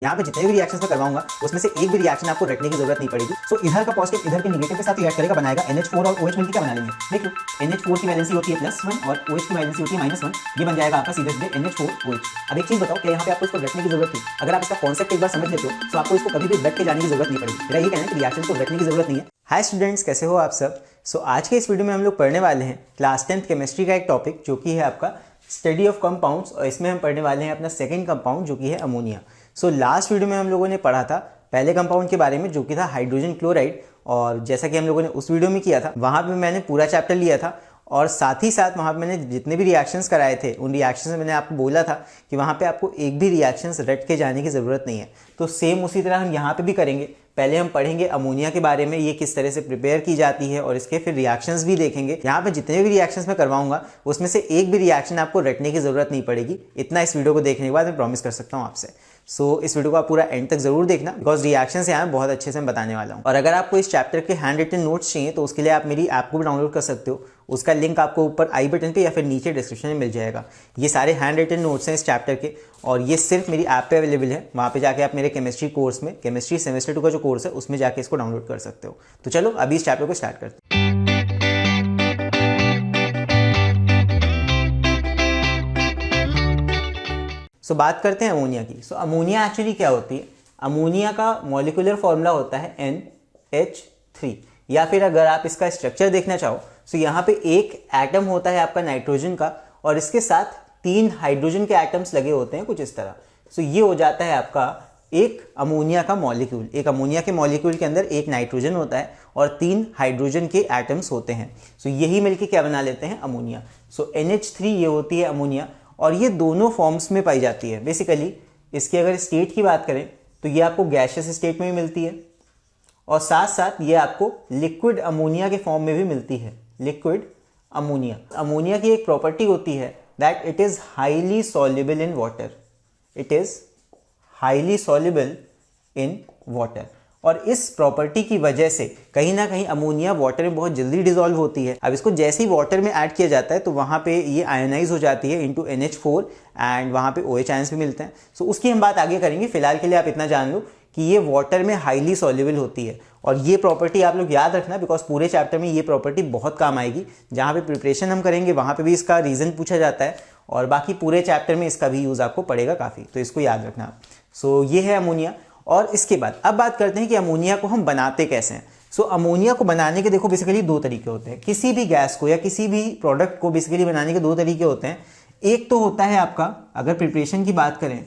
यहाँ पे जितने भी रिएक्शंस मैं करवाऊंगा उसमें से एक भी रिएक्शन आपको रटने की जरूरत नहीं पड़ेगी। सो इधर का पॉजिटिव इधर के नेगेटिव के साथ रिएक्ट करेगा, बनाएगा NH4 और OH मिलकर क्या बना लेंगे। देखो NH4 की वैलेंसी होती है +1 और OH की वैलेंसी होती है -1, ये बन जाएगा आपका सीधे सीधे NH4OH। अब एक चीज बताओ कि यहाँ पे आपको इसको रटने की जरूरत थी। अगर आप इसका कॉन्सेप्ट एक बार समझ लेते हो तो आपको इसको कभी भी रट के जाने की जरूरत नहीं पड़ेगी। मेरा ये कहना है कि रिएक्शन को रटने की जरूरत नहीं है। हाय स्टूडेंट्स, कैसे हो आप सब। सो आज के इस वीडियो में हम लोग पढ़ने वाले हैं क्लास 10th केमिस्ट्री का एक टॉपिक जो कि है आपका स्टडी ऑफ कंपाउंड्स, और इसमें हम पढ़ने वाले हैं अपना सेकंड कंपाउंड जो कि है अमोनिया। सो लास्ट वीडियो में हम लोगों ने पढ़ा था पहले कंपाउंड के बारे में जो कि था हाइड्रोजन क्लोराइड, और जैसा कि हम लोगों ने उस वीडियो में किया था वहाँ पे मैंने पूरा चैप्टर लिया था और साथ ही साथ वहाँ पे मैंने जितने भी रिएक्शंस कराए थे उन रिएक्शंस में मैंने आपको बोला था कि वहाँ पे आपको एक भी रिएक्शंस रट के जाने की ज़रूरत नहीं है। तो सेम उसी तरह हम यहाँ पे भी करेंगे। पहले हम पढ़ेंगे अमोनिया के बारे में, ये किस तरह से प्रिपेयर की जाती है और इसके फिर रिएक्शंस भी देखेंगे। यहाँ पे जितने भी रिएक्शंस मैं करवाऊंगा उसमें से एक भी रिएक्शन आपको रटने की ज़रूरत नहीं पड़ेगी। इतना इस वीडियो को देखने के बाद मैं प्रॉमिस कर सकता हूँ आपसे। सो इस वीडियो को आप पूरा एंड तक जरूर देखना, बिकॉज रिएक्शंस यहाँ बहुत अच्छे से मैं बताने वाला हूँ। और अगर आपको इस चैप्टर के हैंड रिटन नोट्स चाहिए तो उसके लिए आप मेरी ऐप को भी डाउनलोड कर सकते हो। उसका लिंक आपको ऊपर आई बटन पे या फिर नीचे डिस्क्रिप्शन में मिल जाएगा। ये सारे हैंड रिटन नोट्स हैं इस चैप्टर के, और ये सिर्फ मेरी ऐप पे अवेलेबल है। वहाँ पे जाके आप मेरे केमिस्ट्री कोर्स में, केमिस्ट्री सेमेस्टर 2 का जो कोर्स है उसमें जाके इसको डाउनलोड कर सकते हो। तो चलो अभी इस चैप्टर को स्टार्ट करते हैं। सो बात करते हैं अमोनिया की। सो अमोनिया एक्चुअली क्या होती है। अमोनिया का मॉलिक्यूलर फॉर्मूला होता है NH3, या फिर अगर आप इसका स्ट्रक्चर देखना चाहो तो यहाँ पे एक एटम होता है आपका नाइट्रोजन का और इसके साथ 3 हाइड्रोजन के एटम्स लगे होते हैं कुछ इस तरह। सो ये हो जाता है आपका एक अमोनिया का मॉलिक्यूल। एक अमोनिया के मॉलिक्यूल के अंदर एक नाइट्रोजन होता है और 3 हाइड्रोजन के एटम्स होते हैं। सो यही मिलके क्या बना लेते हैं अमोनिया। सो NH3 ये होती है अमोनिया, और ये दोनों फॉर्म्स में पाई जाती है। बेसिकली इसकी अगर स्टेट की बात करें तो ये आपको गैसियस स्टेट में भी मिलती है और साथ साथ ये आपको लिक्विड अमोनिया के फॉर्म में भी मिलती है। लिक्विड अमोनिया, अमोनिया की एक प्रॉपर्टी होती है that it is highly soluble in water. It is highly soluble in water, और इस प्रॉपर्टी की वजह से कहीं ना कहीं अमोनिया वाटर में बहुत जल्दी डिसॉल्व होती है। अब इसको जैसे ही वाटर में ऐड किया जाता है तो वहाँ पे ये आयोनाइज हो जाती है इनटू NH4 एंड वहाँ पे OH आयंस भी मिलते हैं। सो उसकी हम बात आगे करेंगे। फिलहाल के लिए आप इतना जान लो कि ये वाटर में हाईली सॉल्युबल होती है, और ये प्रॉपर्टी आप लोग याद रखना बिकॉज पूरे चैप्टर में ये प्रॉपर्टी बहुत काम आएगी। जहाँ पे प्रिपरेशन हम करेंगे वहाँ पे भी इसका रीज़न पूछा जाता है, और बाकी पूरे चैप्टर में इसका भी यूज़ आपको पड़ेगा काफ़ी, तो इसको याद रखना आप। सो ये है अमोनिया। और इसके बाद अब बात करते हैं कि अमोनिया को हम बनाते कैसे हैं। सो अमोनिया को बनाने के देखो बेसिकली 2 तरीके होते हैं। किसी भी गैस को या किसी भी प्रोडक्ट को बेसिकली बनाने के 2 तरीके होते हैं। एक तो होता है आपका, अगर प्रिपरेशन की बात करें,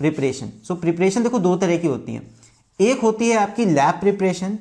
प्रिपरेशन। सो प्रिपरेशन देखो 2 तरह की होती है। एक होती है आपकी लैब प्रिपरेशन,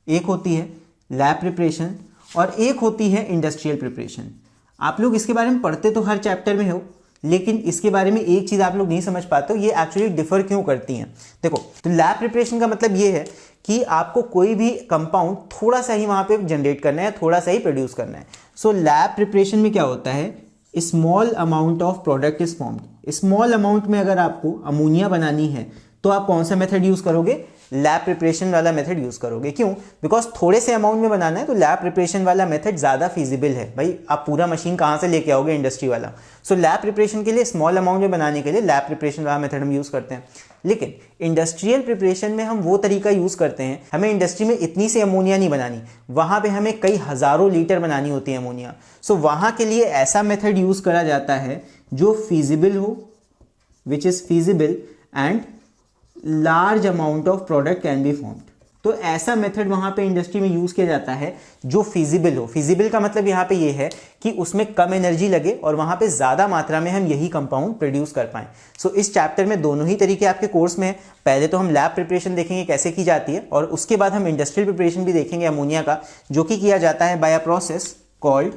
एक होती है लैब प्रिपरेशन, और एक होती है इंडस्ट्रियल प्रिपरेशन। आप लोग इसके बारे में पढ़ते तो हर चैप्टर में हो, लेकिन इसके बारे में एक चीज़ आप लोग नहीं समझ पाते हो, ये एक्चुअली डिफर क्यों करती हैं। देखो, तो लैब प्रिपरेशन का मतलब ये है कि आपको कोई भी कंपाउंड थोड़ा सा ही वहाँ पे जनरेट करना है, थोड़ा सा ही प्रोड्यूस करना है। सो लैब प्रिपरेशन में क्या होता है, small amount of product is formed. Small amount में अगर आपको अमोनिया बनानी है तो आप कौन सा मेथड यूज़ करोगे, लैब प्रिपरेशन वाला मेथड यूज़ करोगे। क्यों? बिकॉज थोड़े से अमाउंट में बनाना है तो लैब प्रिपरेशन वाला मेथड ज़्यादा फीजिबल है। भाई आप पूरा मशीन कहाँ से लेके आओगे इंडस्ट्री वाला। सो लैब प्रिपरेशन के लिए, स्मॉल अमाउंट में बनाने के लिए लैब प्रिपरेशन वाला मेथड हम यूज़ करते हैं। लेकिन इंडस्ट्रियल प्रिपरेशन में हम वो तरीका यूज़ करते हैं, हमें इंडस्ट्री में इतनी सी अमोनिया नहीं बनानी, वहाँ पे हमें कई हज़ारों लीटर बनानी होती है अमोनिया। सो वहाँ के लिए ऐसा मेथड यूज़ करा जाता है जो फीजिबल हो, which is feasible and large amount of product can be formed. तो ऐसा मेथड वहाँ पे इंडस्ट्री में यूज़ किया जाता है जो फिजिबल हो। फिजिबल का मतलब यहाँ पे ये है कि उसमें कम एनर्जी लगे और वहाँ पे ज़्यादा मात्रा में हम यही कंपाउंड प्रोड्यूस कर पाएँ। सो इस चैप्टर में दोनों ही तरीके आपके कोर्स में है। पहले तो हम लैब प्रिपरेशन देखेंगे कैसे की जाती है, और उसके बाद हम इंडस्ट्रियल प्रिपरेशन भी देखेंगे अमोनिया का, जो कि किया जाता है by a process called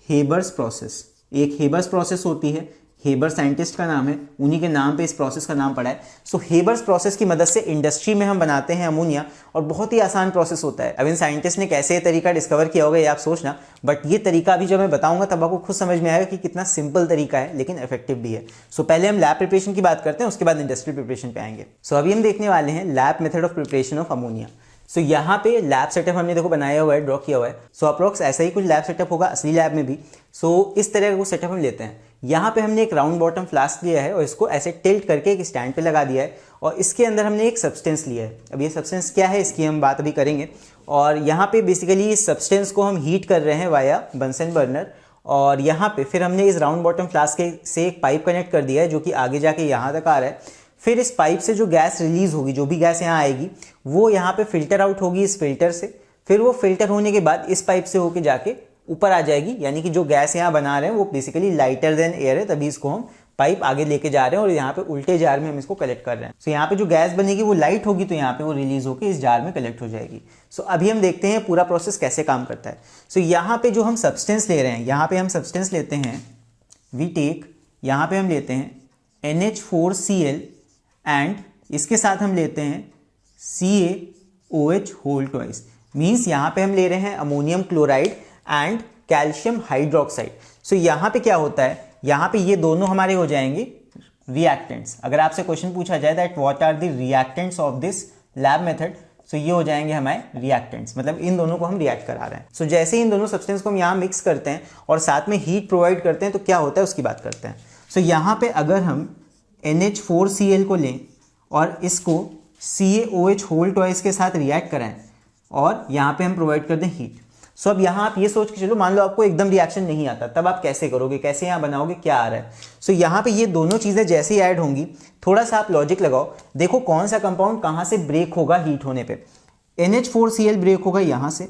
Haber's process. एक हेबर्स प्रोसेस होती है, हेबर साइंटिस्ट का नाम है, उन्हीं के नाम पे इस प्रोसेस का नाम पड़ा है। सो हेबर्स प्रोसेस की मदद से इंडस्ट्री में हम बनाते हैं अमोनिया, और बहुत ही आसान प्रोसेस होता है। अब इन साइंटिस्ट ने कैसे ये तरीका डिस्कवर किया होगा ये आप सोचना, बट ये तरीका अभी जब मैं बताऊंगा तब आपको खुद समझ में आएगा कि कितना सिंपल तरीका है लेकिन इफेक्टिव भी है। सो पहले हम लैब प्रिपरेशन की बात करते हैं, उसके बाद इंडस्ट्रियल प्रिपरेशन पे आएंगे। सो अभी हम देखने वाले हैं lab method of preparation of ammonia. So यहाँ पे लैब सेटअप हमने देखो बनाया हुआ है, ड्रॉ किया हुआ है। सो अप्रॉक्स ऐसा ही कुछ लैब सेटअप होगा असली लैब में भी। सो इस तरह का कुछ सेटअप हम लेते हैं। यहाँ पे हमने एक राउंड बॉटम फ्लास्क लिया है और इसको ऐसे टिल्ट करके एक स्टैंड पे लगा दिया है और इसके अंदर हमने एक सब्सटेंस लिया है। अब ये सब्सटेंस क्या है इसकी हम बात अभी करेंगे। और यहाँ पे बेसिकली इस सब्सटेंस को हम हीट कर रहे हैं वाया बंसन बर्नर और यहाँ पे फिर हमने इस राउंड बॉटम फ्लास्क से एक पाइप कनेक्ट कर दिया है जो कि आगे जाके यहाँ तक आ रहा है। फिर इस पाइप से जो गैस रिलीज होगी, जो भी गैस यहाँ आएगी वो यहाँ पे फिल्टर आउट होगी इस फिल्टर से। फिर वो फिल्टर होने के बाद इस पाइप से होके जाके ऊपर आ जाएगी, यानी कि जो गैस यहाँ बना रहे हैं वो बेसिकली लाइटर देन एयर है, तभी इसको हम पाइप आगे लेके जा रहे हैं और यहाँ पे उल्टे जार में हम इसको कलेक्ट कर रहे हैं। सो यहाँ पे जो गैस बनेगी वो लाइट होगी तो यहाँ पे वो रिलीज होकर इस जार में कलेक्ट हो जाएगी। सो अभी हम देखते हैं पूरा प्रोसेस कैसे काम करता है। सो यहाँ पे जो हम सब्सटेंस ले रहे हैं, यहाँ पे हम सब्सटेंस लेते हैं वी टेक, यहाँ पे हम लेते हैं NH4Cl एंड इसके साथ हम लेते हैं CaOH होल ट्वाइस, मीन्स यहाँ पे हम ले रहे हैं ammonium chloride and calcium hydroxide. So यहाँ पे क्या होता है, यहाँ पे ये दोनों हमारे हो जाएंगे रिएक्टेंट्स। अगर आपसे क्वेश्चन पूछा जाए that what are the reactants of this lab method, so ये हो जाएंगे हमारे रिएक्टेंट्स, मतलब इन दोनों को हम रिएक्ट करा रहे हैं। सो जैसे ही इन दोनों सब्सटेंस को हम यहाँ मिक्स करते हैं और साथ में हीट प्रोवाइड करते हैं तो क्या होता है उसकी बात करते हैं। सो यहाँ पे अगर हम NH4Cl को लें और इसको CaOH होल ट्वाइस के साथ रिएक्ट कराएं और यहाँ पे हम प्रोवाइड कर दें हीट। सो अब यहाँ आप ये सोच के चलो, मान लो आपको एकदम रिएक्शन नहीं आता, तब आप कैसे करोगे, कैसे यहाँ बनाओगे, क्या आ रहा है। सो यहाँ पे ये दोनों चीज़ें जैसे ही ऐड होंगी, थोड़ा सा आप लॉजिक लगाओ, देखो कौन सा कंपाउंड कहाँ से ब्रेक होगा हीट होने पे। NH4Cl ब्रेक होगा यहाँ से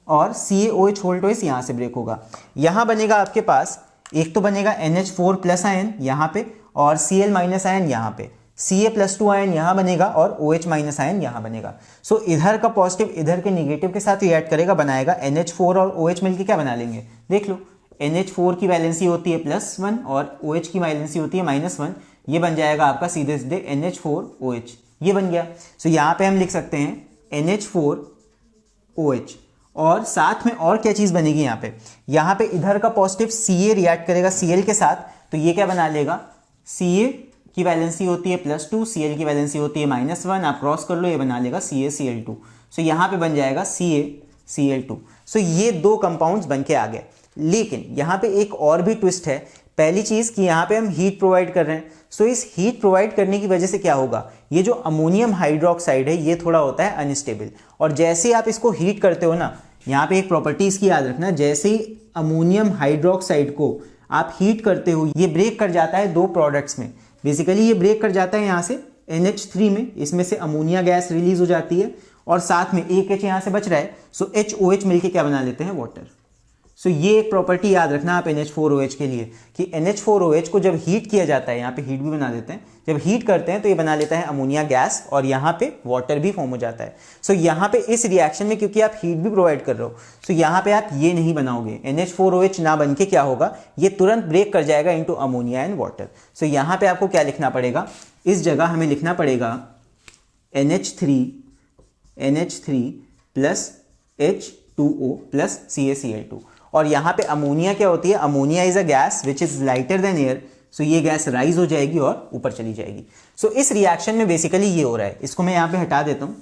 और CaOH होल ट्वाइस यहाँ से ब्रेक होगा। यहाँ बनेगा आपके पास, एक तो बनेगा NH4 प्लस आयन यहाँ पे और Cl माइनस आयन यहाँ पे, Ca+2 आयन यहाँ बनेगा और OH माइनस आयन यहाँ बनेगा। सो इधर का पॉजिटिव इधर के निगेटिव के साथ रिएक्ट करेगा, बनाएगा NH4 और OH मिलके क्या बना लेंगे, देख लो NH4 की वैलेंसी होती है +1 और OH की वैलेंसी होती है -1, ये बन जाएगा आपका सीधे सीधे NH4OH, ये बन गया। सो यहाँ पे हम लिख सकते हैं NH4OH और साथ में और क्या चीज़ बनेगी यहाँ पे इधर का पॉजिटिव Ca रिएक्ट करेगा Cl के साथ, तो ये क्या बना लेगा, Ca की वैलेंसी होती है +2, Cl की वैलेंसी होती है -1, आप क्रॉस कर लो, ये बना लेगा CaCl2। सो यहाँ पे बन जाएगा CaCl2। सो ये दो कंपाउंड्स बन के आ गए। लेकिन यहाँ पे एक और भी ट्विस्ट है। पहली चीज़ कि यहाँ पे हम हीट प्रोवाइड कर रहे हैं, सो इस हीट प्रोवाइड करने की वजह से क्या होगा, ये जो अमोनियम हाइड्रोक्साइड है ये थोड़ा होता है अनस्टेबल, और जैसे ही आप इसको हीट करते हो ना, यहाँ पे एक प्रॉपर्टी इसकी याद रखना, जैसे ही अमोनियम हाइड्रोक्साइड को आप हीट करते हो ये ब्रेक कर जाता है दो प्रोडक्ट्स में। बेसिकली ये ब्रेक कर जाता है यहाँ से NH3 में, इसमें से अमोनिया गैस रिलीज हो जाती है और साथ में एक H यहाँ से बच रहा है, सो HOH मिलके क्या बना लेते हैं, वाटर। सो ये एक प्रॉपर्टी याद रखना आप NH4OH के लिए कि NH4OH को जब हीट किया जाता है, यहाँ पे हीट भी बना देते हैं, जब हीट करते हैं तो ये बना लेता है अमोनिया गैस और यहाँ पे वाटर भी फॉर्म हो जाता है। सो यहाँ पे इस रिएक्शन में क्योंकि आप हीट भी प्रोवाइड कर रहे हो, सो यहाँ पे आप ये नहीं बनाओगे, NH4OH ना बन के क्या होगा, ये तुरंत ब्रेक कर जाएगा इनटू अमोनिया एंड वाटर। सो यहाँ पे आपको क्या लिखना पड़ेगा, इस जगह हमें लिखना पड़ेगा NH3 plus H2O plus CaCl2। और यहाँ पे अमोनिया क्या होती है, ammonia is a gas which is lighter than air, so ये गैस राइज हो जाएगी और ऊपर चली जाएगी। सो इस रिएक्शन में बेसिकली ये हो रहा है, इसको मैं यहाँ पे हटा देता हूँ,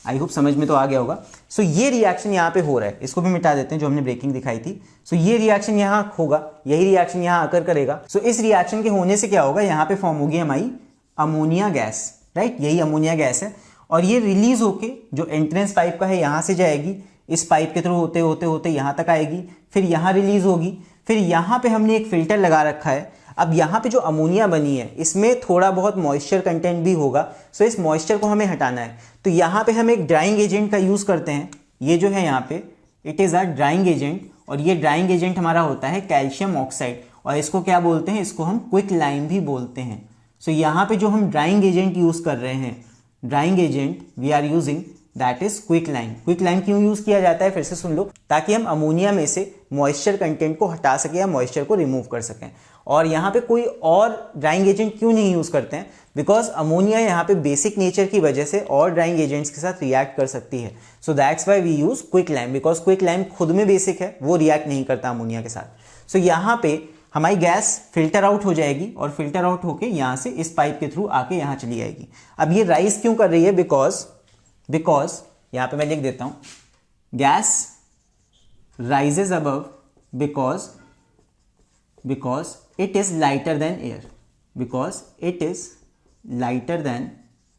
आई होप समझ में तो आ गया होगा। सो ये रिएक्शन यहाँ पे हो रहा है, इसको भी मिटा देते हैं जो हमने ब्रेकिंग दिखाई थी। सो ये रिएक्शन यहाँ होगा, यही रिएक्शन यहाँ आकर करेगा। सो इस रिएक्शन के होने से क्या होगा, यहाँ पे फॉर्म होगी हमारी अमोनिया गैस, राइट, यही अमोनिया गैस है, और ये रिलीज होके जो एंट्रेंस पाइप का है यहाँ से जाएगी, इस पाइप के थ्रू होते होते होते यहाँ तक आएगी, फिर यहाँ रिलीज होगी, फिर यहाँ पे हमने एक फिल्टर लगा रखा है। अब यहाँ पे जो अमोनिया बनी है इसमें थोड़ा बहुत मॉइस्चर कंटेंट भी होगा, सो इस मॉइस्चर को हमें हटाना है। तो यहाँ पे हम एक ड्राइंग एजेंट का यूज़ करते हैं, ये जो है यहाँ पे it is a drying agent, और ये ड्राइंग एजेंट हमारा होता है कैल्शियम ऑक्साइड, और इसको क्या बोलते हैं, इसको हम क्विक लाइम भी बोलते हैं। सो यहाँ पे जो हम ड्राइंग एजेंट यूज़ कर रहे हैं, drying agent we are using that is quick lime. Quick lime क्यों यूज किया जाता है, फिर से सुन लो, ताकि हम अमोनिया में से मॉइस्चर कंटेंट को हटा सकें या मॉइस्चर को रिमूव कर सकें। और यहाँ पे कोई और ड्राइंग एजेंट क्यों नहीं यूज करते हैं, बिकॉज अमोनिया यहाँ पे बेसिक नेचर की वजह से और ड्राइंग एजेंट्स के साथ रिएक्ट कर सकती है। So that's why we use quick lime, because quick lime खुद में बेसिक है, वो रिएक्ट नहीं करता अमोनिया के साथ। सो यहाँ पे हमारी गैस फिल्टर आउट हो जाएगी और फिल्टर आउट होके यहाँ से इस पाइप के थ्रू आके यहाँ चली जाएगी। अब ये राइज क्यों कर रही है, बिकॉज यहाँ पे मैं लिख देता हूँ, gas rises above because it is lighter than air, because it is lighter than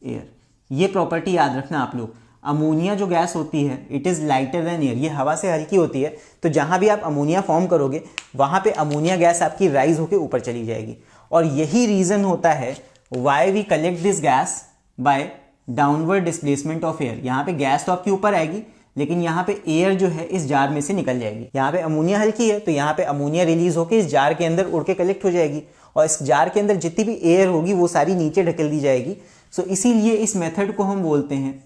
air। ये प्रॉपर्टी याद रखना आप लोग। अमोनिया जो गैस होती है it is lighter than air, ये हवा से हल्की होती है, तो जहाँ भी आप अमोनिया फॉर्म करोगे वहाँ पे अमोनिया गैस आपकी राइज होकर ऊपर चली जाएगी। और यही रीज़न होता है why we collect this gas by downward displacement of air. यहाँ पे गैस तो आपकी ऊपर आएगी, लेकिन यहाँ पे एयर जो है इस जार में से निकल जाएगी। यहाँ पे अमोनिया हल्की है, तो यहाँ पे अमोनिया रिलीज होकर इस जार के अंदर उड़ के कलेक्ट हो जाएगी, और इस जार के अंदर जितनी भी एयर होगी वो सारी नीचे ढकेल दी जाएगी। सो इसीलिए इस मेथड को हम बोलते हैं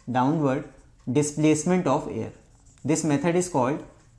downward displacement of air. This method is called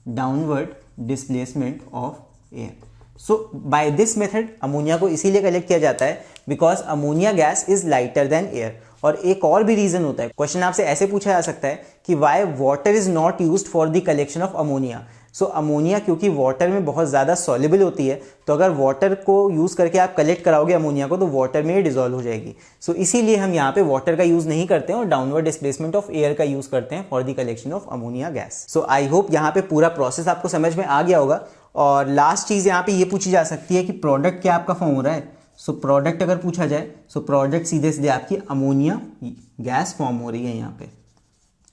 downward displacement of air. So by this method ammonia को इसीलिए कलेक्ट किया जाता है because ammonia gas is lighter than air. और एक और भी रीजन होता है, क्वेश्चन आपसे ऐसे पूछा जा सकता है कि Y water is not used for the collection of ammonia. So ammonia क्योंकि वाटर में बहुत ज़्यादा सॉल्युबल होती है, तो अगर वाटर को यूज़ करके आप कलेक्ट कराओगे अमोनिया को तो वाटर में डिजोल्व हो जाएगी। सो इसीलिए हम यहाँ पे वाटर का यूज़ नहीं करते हैं और डाउनवर्ड डिस्प्लेसमेंट ऑफ एयर का यूज़ करते हैं for the collection of ammonia gas. So I hope यहाँ पे पूरा प्रोसेस आपको समझ में आ गया होगा। और लास्ट चीज़ यहाँ पे ये पूछी जा सकती है कि प्रोडक्ट क्या आपका फॉर्म हो रहा है। सो प्रोडक्ट अगर पूछा जाए, सो प्रोडक्ट सीधे सीधे आपकी अमोनिया गैस फॉर्म हो रही है यहाँ पे।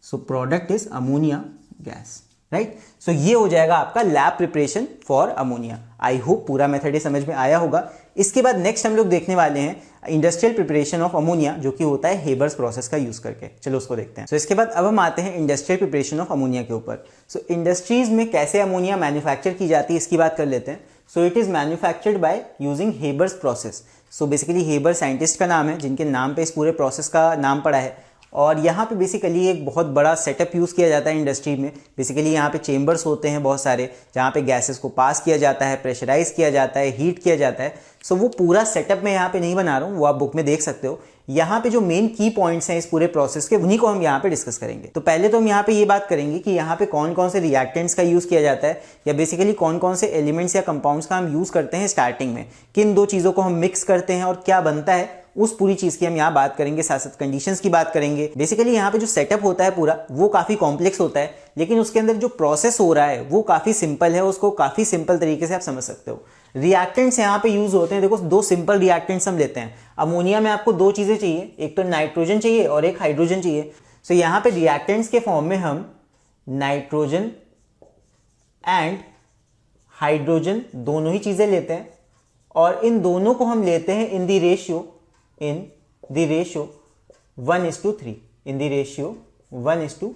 So product is ammonia gas, right. So ये हो जाएगा आपका lab preparation for ammonia. I hope पूरा मेथड समझ में आया होगा। इसके बाद नेक्स्ट हम लोग देखने वाले हैं इंडस्ट्रियल प्रिपरेशन ऑफ अमोनिया, जो कि होता है हेबर्स प्रोसेस का यूज करके। चलो उसको देखते हैं। सो इसके बाद अब हम आते हैं इंडस्ट्रियल प्रिपरेशन ऑफ अमोनिया के ऊपर। सो इंडस्ट्रीज में कैसे अमोनिया मैन्युफैक्चर की जाती है इसकी बात कर लेते हैं। So it is manufactured by using Haber's process. So basically Haber scientist का नाम है जिनके नाम पे इस पूरे प्रोसेस का नाम पड़ा है। और यहाँ पे बेसिकली एक बहुत बड़ा सेटअप यूज़ किया जाता है इंडस्ट्री में। बेसिकली यहाँ पे चेम्बर्स होते हैं बहुत सारे, जहाँ पे गैसेस को पास किया जाता है, प्रेशराइज किया जाता है, हीट किया जाता है। सो वो पूरा सेटअप मैं यहाँ पे नहीं बना रहा हूँ, वो आप बुक में देख सकते हो। यहाँ पे जो मेन की पॉइंट्स हैं इस पूरे प्रोसेस के, उन्हीं को हम यहाँ पे डिस्कस करेंगे। तो पहले तो हम यहाँ पे ये बात करेंगे कि यहाँ पे कौन कौन से रिएक्टेंट्स का यूज़ किया जाता है, या बेसिकली कौन कौन से एलिमेंट्स या कंपाउंड्स का हम यूज़ करते हैं स्टार्टिंग में, किन दो चीज़ों को हम मिक्स करते हैं और क्या बनता है, उस पूरी चीज़ की हम यहाँ बात करेंगे। साथ साथ कंडीशंस की बात करेंगे। बेसिकली यहाँ पे जो सेटअप होता है पूरा वो काफ़ी कॉम्प्लेक्स होता है, लेकिन उसके अंदर जो प्रोसेस हो रहा है वो काफ़ी सिंपल है, उसको काफ़ी सिंपल तरीके से आप समझ सकते हो। रिएक्टेंट्स यहाँ पे यूज होते हैं, देखो दो सिंपल रिएक्टेंट्स हम लेते हैं। अमोनिया में आपको दो चीज़ें चाहिए, एक तो नाइट्रोजन चाहिए और एक हाइड्रोजन चाहिए। सो यहाँ पे रिएक्टेंट्स के फॉर्म में हम नाइट्रोजन एंड हाइड्रोजन दोनों ही चीज़ें लेते हैं, और इन दोनों को हम लेते हैं in the ratio 1:3, in the ratio 1:3।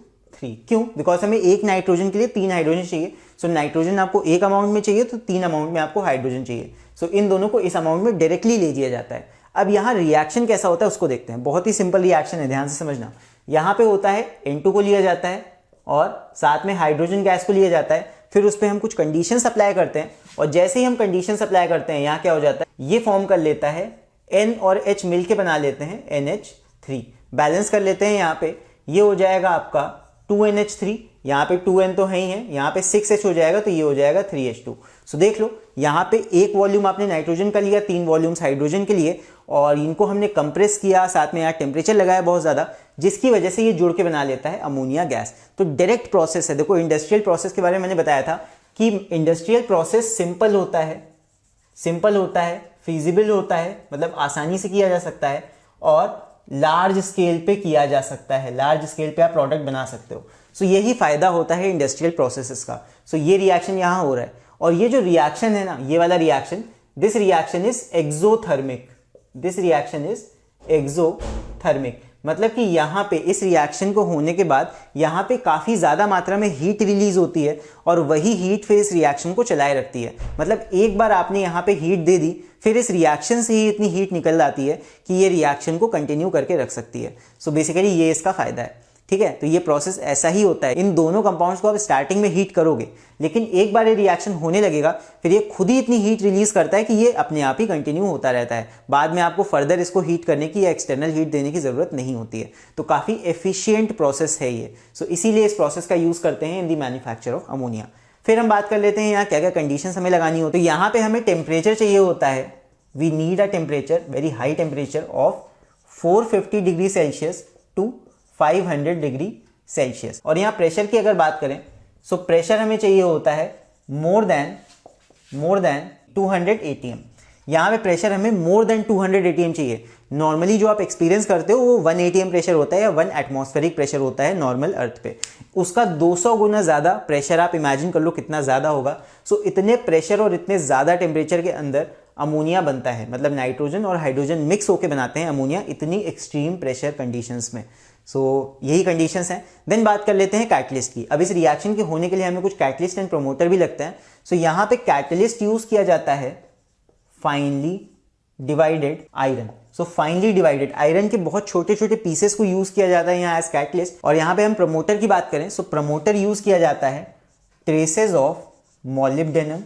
क्यों? बिकॉज हमें एक नाइट्रोजन के लिए 3 हाइड्रोजन चाहिए। सो नाइट्रोजन आपको एक अमाउंट में चाहिए तो 3 अमाउंट में आपको हाइड्रोजन चाहिए। सो इन दोनों को इस अमाउंट में डायरेक्टली ले दिया जाता है। अब यहाँ रिएक्शन कैसा होता है उसको देखते हैं। बहुत ही सिंपल रिएक्शन है, ध्यान से समझना। यहाँ पे होता है N2 को लिया जाता है और साथ में हाइड्रोजन गैस को लिया जाता है। फिर उस पर हम कुछ कंडीशंस अप्लाई करते हैं, और जैसे ही हम कंडीशंस अप्लाई करते हैं यहाँ क्या हो जाता है, ये फॉर्म कर लेता है N और H मिलके बना लेते हैं NH3। बैलेंस कर लेते हैं यहाँ पे, ये हो जाएगा आपका 2NH3। यहाँ पे 2N तो है ही है, यहाँ पे 6H हो जाएगा, तो ये हो जाएगा 3H2। सो देख लो यहाँ पे एक वॉल्यूम आपने नाइट्रोजन का लिया, 3 वॉल्यूम्स हाइड्रोजन के लिए, और इनको हमने कंप्रेस किया, साथ में यहाँ टेम्परेचर लगाया बहुत ज़्यादा, जिसकी वजह से ये जुड़ के बना लेता है अमोनिया गैस। तो डायरेक्ट प्रोसेस है। देखो इंडस्ट्रियल प्रोसेस के बारे में मैंने बताया था कि इंडस्ट्रियल प्रोसेस सिंपल होता है, फिजिबल होता है, मतलब आसानी से किया जा सकता है, और लार्ज स्केल पे किया जा सकता है। लार्ज स्केल पे आप प्रोडक्ट बना सकते हो। सो यही फायदा होता है इंडस्ट्रियल प्रोसेसेस का। सो ये रिएक्शन यहाँ हो रहा है, और ये जो रिएक्शन है ना, ये वाला reaction, this reaction is exothermic. मतलब कि यहाँ पे इस रिएक्शन को होने के बाद यहाँ पे काफ़ी ज़्यादा मात्रा में हीट रिलीज होती है, और वही हीट फिर इस रिएक्शन को चलाए रखती है। मतलब एक बार आपने यहाँ पे हीट दे दी, फिर इस रिएक्शन से ही इतनी हीट निकल आती है कि ये रिएक्शन को कंटिन्यू करके रख सकती है। सो बेसिकली ये इसका फ़ायदा है, ठीक है। तो ये प्रोसेस ऐसा ही होता है। इन दोनों कंपाउंड्स को आप स्टार्टिंग में हीट करोगे, लेकिन एक बार ये रिएक्शन होने लगेगा, फिर ये खुद ही इतनी हीट रिलीज करता है कि ये अपने आप ही कंटिन्यू होता रहता है। बाद में आपको फर्दर इसको हीट करने की या एक्सटर्नल हीट देने की ज़रूरत नहीं होती है। तो काफ़ी एफिशिएंट प्रोसेस है ये। सो इसीलिए इस प्रोसेस का यूज़ करते हैं इन दी मैन्युफैक्चर ऑफ अमोनिया। फिर हम बात कर लेते हैं यहाँ क्या क्या कंडीशंस हमें लगानी होती है। तो यहाँ पे हमें टेम्परेचर चाहिए होता है। We need a temperature, very high temperature of 450 degree Celsius to 500 degree Celsius. और यहाँ प्रेशर की अगर बात करें, सो प्रेशर हमें चाहिए होता है more than more than 200 atm। यहाँ पे प्रेशर हमें मोर देन 200 atm चाहिए। नॉर्मली जो आप एक्सपीरियंस करते हो वो 1 atm प्रेशर होता है या 1 एटमॉस्फेरिक प्रेशर होता है नॉर्मल अर्थ पे, उसका 200 गुना ज़्यादा प्रेशर। आप इमेजिन कर लो कितना ज़्यादा होगा। सो इतने प्रेशर और इतने ज़्यादा टेम्परेचर के अंदर अमोनिया बनता है, मतलब नाइट्रोजन और हाइड्रोजन मिक्स होकर बनाते हैं अमोनिया इतनी एक्सट्रीम प्रेशर कंडीशंस में। सो यही कंडीशंस हैं। देन बात कर लेते हैं कैटलिस्ट की। अब इस रिएक्शन के होने के लिए हमें कुछ कैटलिस्ट एंड प्रोमोटर भी लगता है। सो यहाँ पे कैटलिस्ट यूज किया जाता है finally divided iron. So finally divided iron के बहुत छोटे छोटे पीसेस को यूज किया जाता है यहाँ एज कैटलिस्ट। और यहाँ पे हम प्रमोटर की बात करें, सो प्रमोटर यूज किया जाता है ट्रेसेस ऑफ मॉलिब्डेनम।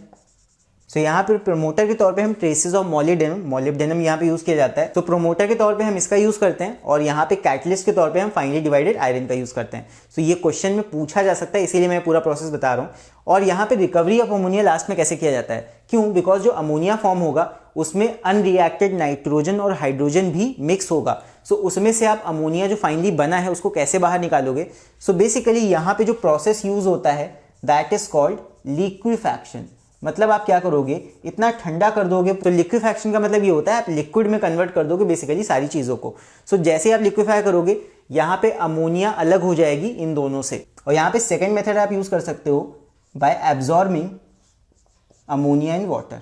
सो यहाँ पे प्रमोटर के तौर पे हम ट्रेसेस ऑफ मॉलिब्डेनम यहाँ पे यूज किया जाता है। तो प्रमोटर के तौर पे हम इसका यूज करते हैं और यहाँ पे कैटलिस्ट के तौर पे हम फाइनली डिवाइडेड आयरन का यूज करते हैं। सो ये क्वेश्चन में पूछा जा सकता है, इसीलिए मैं पूरा प्रोसेस बता रहा हूँ। और यहाँ पे रिकवरी ऑफ अमोनिया लास्ट में कैसे किया जाता है, क्यों? बिकॉज जो अमोनिया फॉर्म होगा उसमें अनरिएक्टेड नाइट्रोजन और हाइड्रोजन भी मिक्स होगा। सो उसमें से आप अमोनिया जो फाइनली बना है उसको कैसे बाहर निकालोगे? सो बेसिकली यहाँ पे जो प्रोसेस यूज होता है दैट इज कॉल्ड लिक्विफैक्शन। मतलब आप क्या करोगे, इतना ठंडा कर दोगे। तो लिक्विफैक्शन का मतलब ये होता है आप लिक्विड में कन्वर्ट कर दोगे बेसिकली सारी चीज़ों को। सो जैसे आप लिक्विफाई करोगे यहाँ पे अमोनिया अलग हो जाएगी इन दोनों से। और यहाँ पे सेकेंड मेथड आप यूज कर सकते हो by absorbing ammonia in water.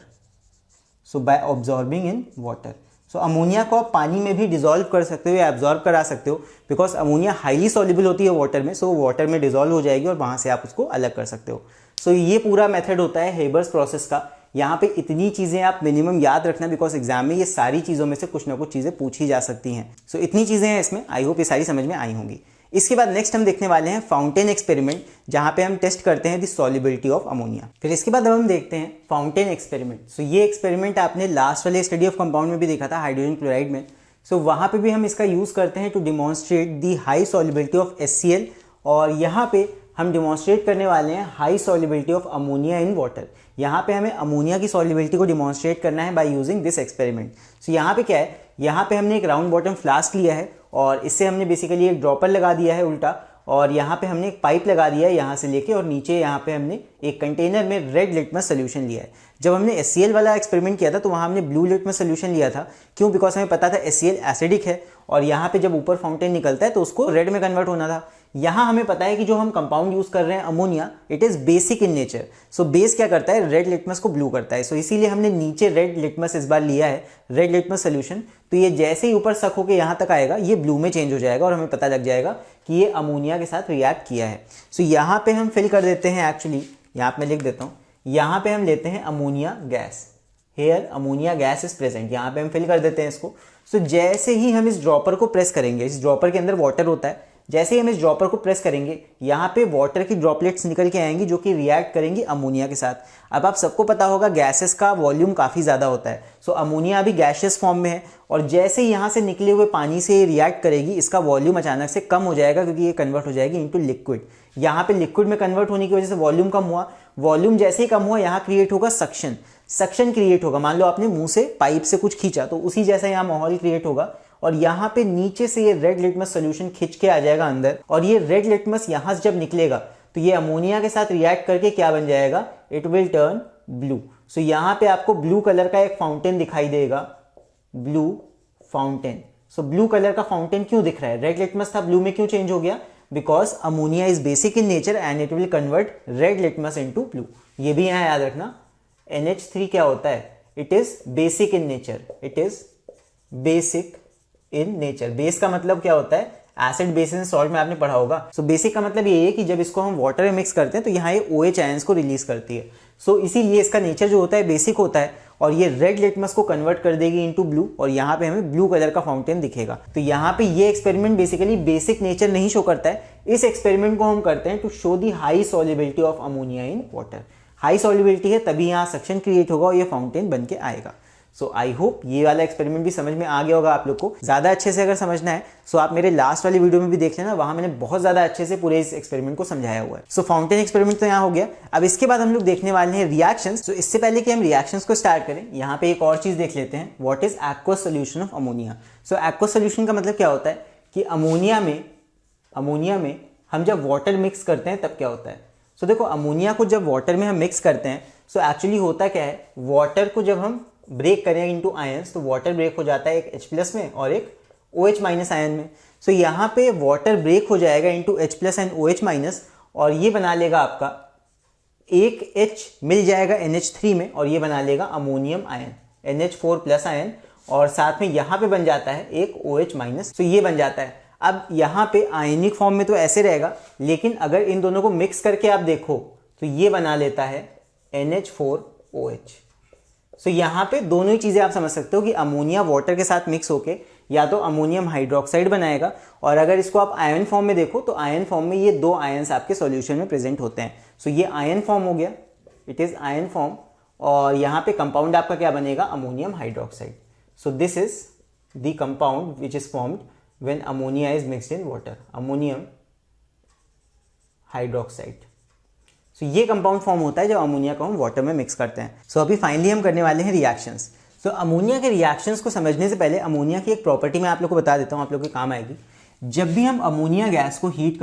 So by absorbing in water, so ammonia को आप पानी में भी डिजोल्व कर सकते हो या एब्जॉर्ब करा सकते हो, बिकॉज अमोनिया हाईली सॉल्युबल होती है वाटर में। सो वाटर में डिजोल्व हो जाएगी और वहाँ से आप उसको अलग कर सकते हो। सो ये पूरा मेथड होता है हेबर्स प्रोसेस का। यहाँ पे इतनी चीज़ें आप मिनिमम याद रखना, बिकॉज एग्जाम में ये सारी चीज़ों में से कुछ ना कुछ चीज़ें पूछी जा सकती हैं। सो इतनी चीज़ें हैं इसमें, आई होप ये सारी समझ में आई होंगी। इसके बाद नेक्स्ट हम देखने वाले हैं फाउंटेन एक्सपेरिमेंट, जहाँ पे हम टेस्ट करते हैं द सॉल्युबिलिटी ऑफ अमोनिया। फिर इसके बाद हम देखते हैं फाउंटेन एक्सपेरिमेंट। सो ये एक्सपेरिमेंट आपने लास्ट वाले स्टडी ऑफ कंपाउंड में भी देखा था, हाइड्रोजन क्लोराइड में। सो वहाँ पे भी हम इसका यूज़ करते हैं to demonstrate the high solubility of HCl। और यहाँ पे हम डिमॉन्स्ट्रेट करने वाले हैं high solubility of ammonia in water. यहाँ पे हमें अमोनिया की सॉल्युबिलिटी को डिमॉन्स्ट्रेट करना है बाय यूजिंग दिस एक्सपेरिमेंट। सो यहाँ पे क्या है, यहाँ पे हमने एक राउंड बॉटम फ्लास्क लिया है और इससे हमने बेसिकली एक ड्रॉपर लगा दिया है उल्टा, और यहाँ पे हमने एक पाइप लगा दिया है यहाँ से लेके, और नीचे यहाँ पे हमने एक कंटेनर में रेड लिटमस सोल्यूशन लिया है। जब हमने HCl वाला एक्सपेरिमेंट किया था तो वहाँ हमने ब्लू लिटमस सोल्यूशन लिया था। क्यों? बिकॉज हमें पता था HCl एसिडिक है और यहाँ पे जब ऊपर फाउंटेन निकलता है तो उसको रेड में कन्वर्ट होना था। यहाँ हमें पता है कि जो हम कंपाउंड यूज कर रहे हैं ammonia, it is basic in nature. So base क्या करता है, रेड लिटमस को ब्लू करता है। सो इसीलिए हमने नीचे रेड लिटमस इस बार लिया है, रेड लिटमस सोल्यूशन। तो ये जैसे ही ऊपर सक होकर यहाँ तक आएगा ये ब्लू में चेंज हो जाएगा और हमें पता लग जाएगा कि ये अमोनिया के साथ रिएक्ट किया है। सो यहाँ पे हम फिल कर देते हैं, एक्चुअली यहाँ पे मैं लिख देता हूँ, यहाँ पे हम लेते हैं ammonia gas. Here ammonia gas is present, यहाँ पे हम फिल कर देते हैं इसको। सो जैसे ही हम इस ड्रॉपर को प्रेस करेंगे, इस ड्रॉपर के अंदर वाटर होता है, जैसे ही हम इस ड्रॉपर को प्रेस करेंगे यहाँ पे वाटर की ड्रॉपलेट्स निकल के आएंगी जो कि रिएक्ट करेंगी अमोनिया के साथ। अब आप सबको पता होगा गैसेस का वॉल्यूम काफ़ी ज़्यादा होता है। सो अमोनिया अभी गैशियस फॉर्म में है और जैसे ही यहाँ से निकले हुए पानी से रिएक्ट करेगी, इसका वॉल्यूम अचानक से कम हो जाएगा क्योंकि ये कन्वर्ट हो जाएगी इनटू लिक्विड। यहाँ पे लिक्विड में कन्वर्ट होने की वजह से वॉल्यूम कम हुआ, वॉल्यूम जैसे ही कम हुआ यहाँ क्रिएट होगा सक्शन, सक्शन क्रिएट होगा। मान लो आपने मुंह से पाइप से कुछ खींचा तो उसी जैसा यहाँ माहौल क्रिएट होगा और यहाँ पे नीचे से ये रेड लिटमस सोल्यूशन खिंच के आ जाएगा अंदर, और ये रेड लिटमस यहाँ से जब निकलेगा तो ये अमोनिया के साथ रिएक्ट करके क्या बन जाएगा, इट विल टर्न ब्लू। सो यहाँ पे आपको ब्लू कलर का एक फाउंटेन दिखाई देगा, ब्लू फाउंटेन। सो ब्लू कलर का फाउंटेन क्यों दिख रहा है, रेड लिटमस था ब्लू में क्यों चेंज हो गया, because ammonia is basic in nature and it will convert red litmus into blue. ये भी यहाँ याद रखना, NH3 क्या होता है, it is basic in nature, it is basic in nature. Base का मतलब क्या होता है, एसिड बेस एंड सॉल्ट में आपने पढ़ा होगा। सो बेसिक का मतलब ये है कि जब इसको हम वाटर में मिक्स करते हैं तो यहाँ ये OH आयंस को रिलीज करती है। सो इसीलिए इसका नेचर जो होता है बेसिक होता है और ये रेड लिटमस को कन्वर्ट कर देगी इनटू ब्लू और यहाँ पे हमें ब्लू कलर का फाउंटेन दिखेगा। तो यहाँ पे ये एक्सपेरिमेंट बेसिकली बेसिक नेचर नहीं शो करता है, इस एक्सपेरिमेंट को हम करते हैं to show the high solubility of ammonia in water. High solubility है तभी यहाँ सक्शन क्रिएट होगा और ये फाउंटेन बन के आएगा। सो आई होप ये वाला एक्सपेरिमेंट भी समझ में आ गया होगा आप लोग को। ज़्यादा अच्छे से अगर समझना है सो आप मेरे लास्ट वाली वीडियो में भी देख लेना, वहाँ मैंने बहुत ज़्यादा अच्छे से पूरे इस एक्सपेरिमेंट को समझाया हुआ है। सो फाउंटेन एक्सपेरिमेंट तो यहाँ हो गया। अब इसके बाद हम लोग देखने वाले हैं रिएक्शंस। तो इससे पहले कि हम रिएक्शंस को स्टार्ट करें, यहाँ पे एक और चीज़ देख लेते हैं, what is aqueous solution of ammonia. So aqueous solution का मतलब क्या होता है कि अमोनिया में हम जब वाटर मिक्स करते हैं तब क्या होता है। सो देखो अमोनिया को जब वाटर में हम मिक्स करते हैं सो एक्चुअली होता क्या है, वाटर को जब हम ब्रेक करें इनटू आयंस तो वाटर ब्रेक हो जाता है एक H+ में और एक OH- आयन में। सो यहाँ पे वाटर ब्रेक हो जाएगा इनटू H+ एंड OH- और ये बना लेगा आपका एक H मिल जाएगा NH3 में और ये बना लेगा अमोनियम आयन NH4+ आयन, और साथ में यहाँ पे बन जाता है एक OH-। तो ये बन जाता है। अब यहाँ पे आयनिक फॉर्म में तो ऐसे रहेगा, लेकिन अगर इन दोनों को मिक्स करके आप देखो तो ये बना लेता है NH4OH। सो यहाँ पे दोनों ही चीज़ें आप समझ सकते हो कि अमोनिया वाटर के साथ मिक्स होके या तो अमोनियम हाइड्रोक्साइड बनाएगा, और अगर इसको आप आयन फॉर्म में देखो तो आयन फॉर्म में ये दो आयन्स आपके सॉल्यूशन में प्रेजेंट होते हैं। सो ये आयन फॉर्म हो गया, इट इज़ आयन फॉर्म, और यहाँ पे कंपाउंड आपका क्या बनेगा, ammonium hydroxide. So this is the compound which is formed when ammonia is mixed in water, ammonium hydroxide. So ये कंपाउंड फॉर्म होता है जब अमोनिया को हम वाटर में मिक्स करते हैं। सो अभी फाइनली हम करने वाले हैं रिएक्शंस। सो अमोनिया के रिएक्शंस को समझने से पहले अमोनिया की एक प्रॉपर्टी मैं आप लोग को बता देता हूँ, आप लोग के काम आएगी। जब भी हम अमोनिया गैस को हीट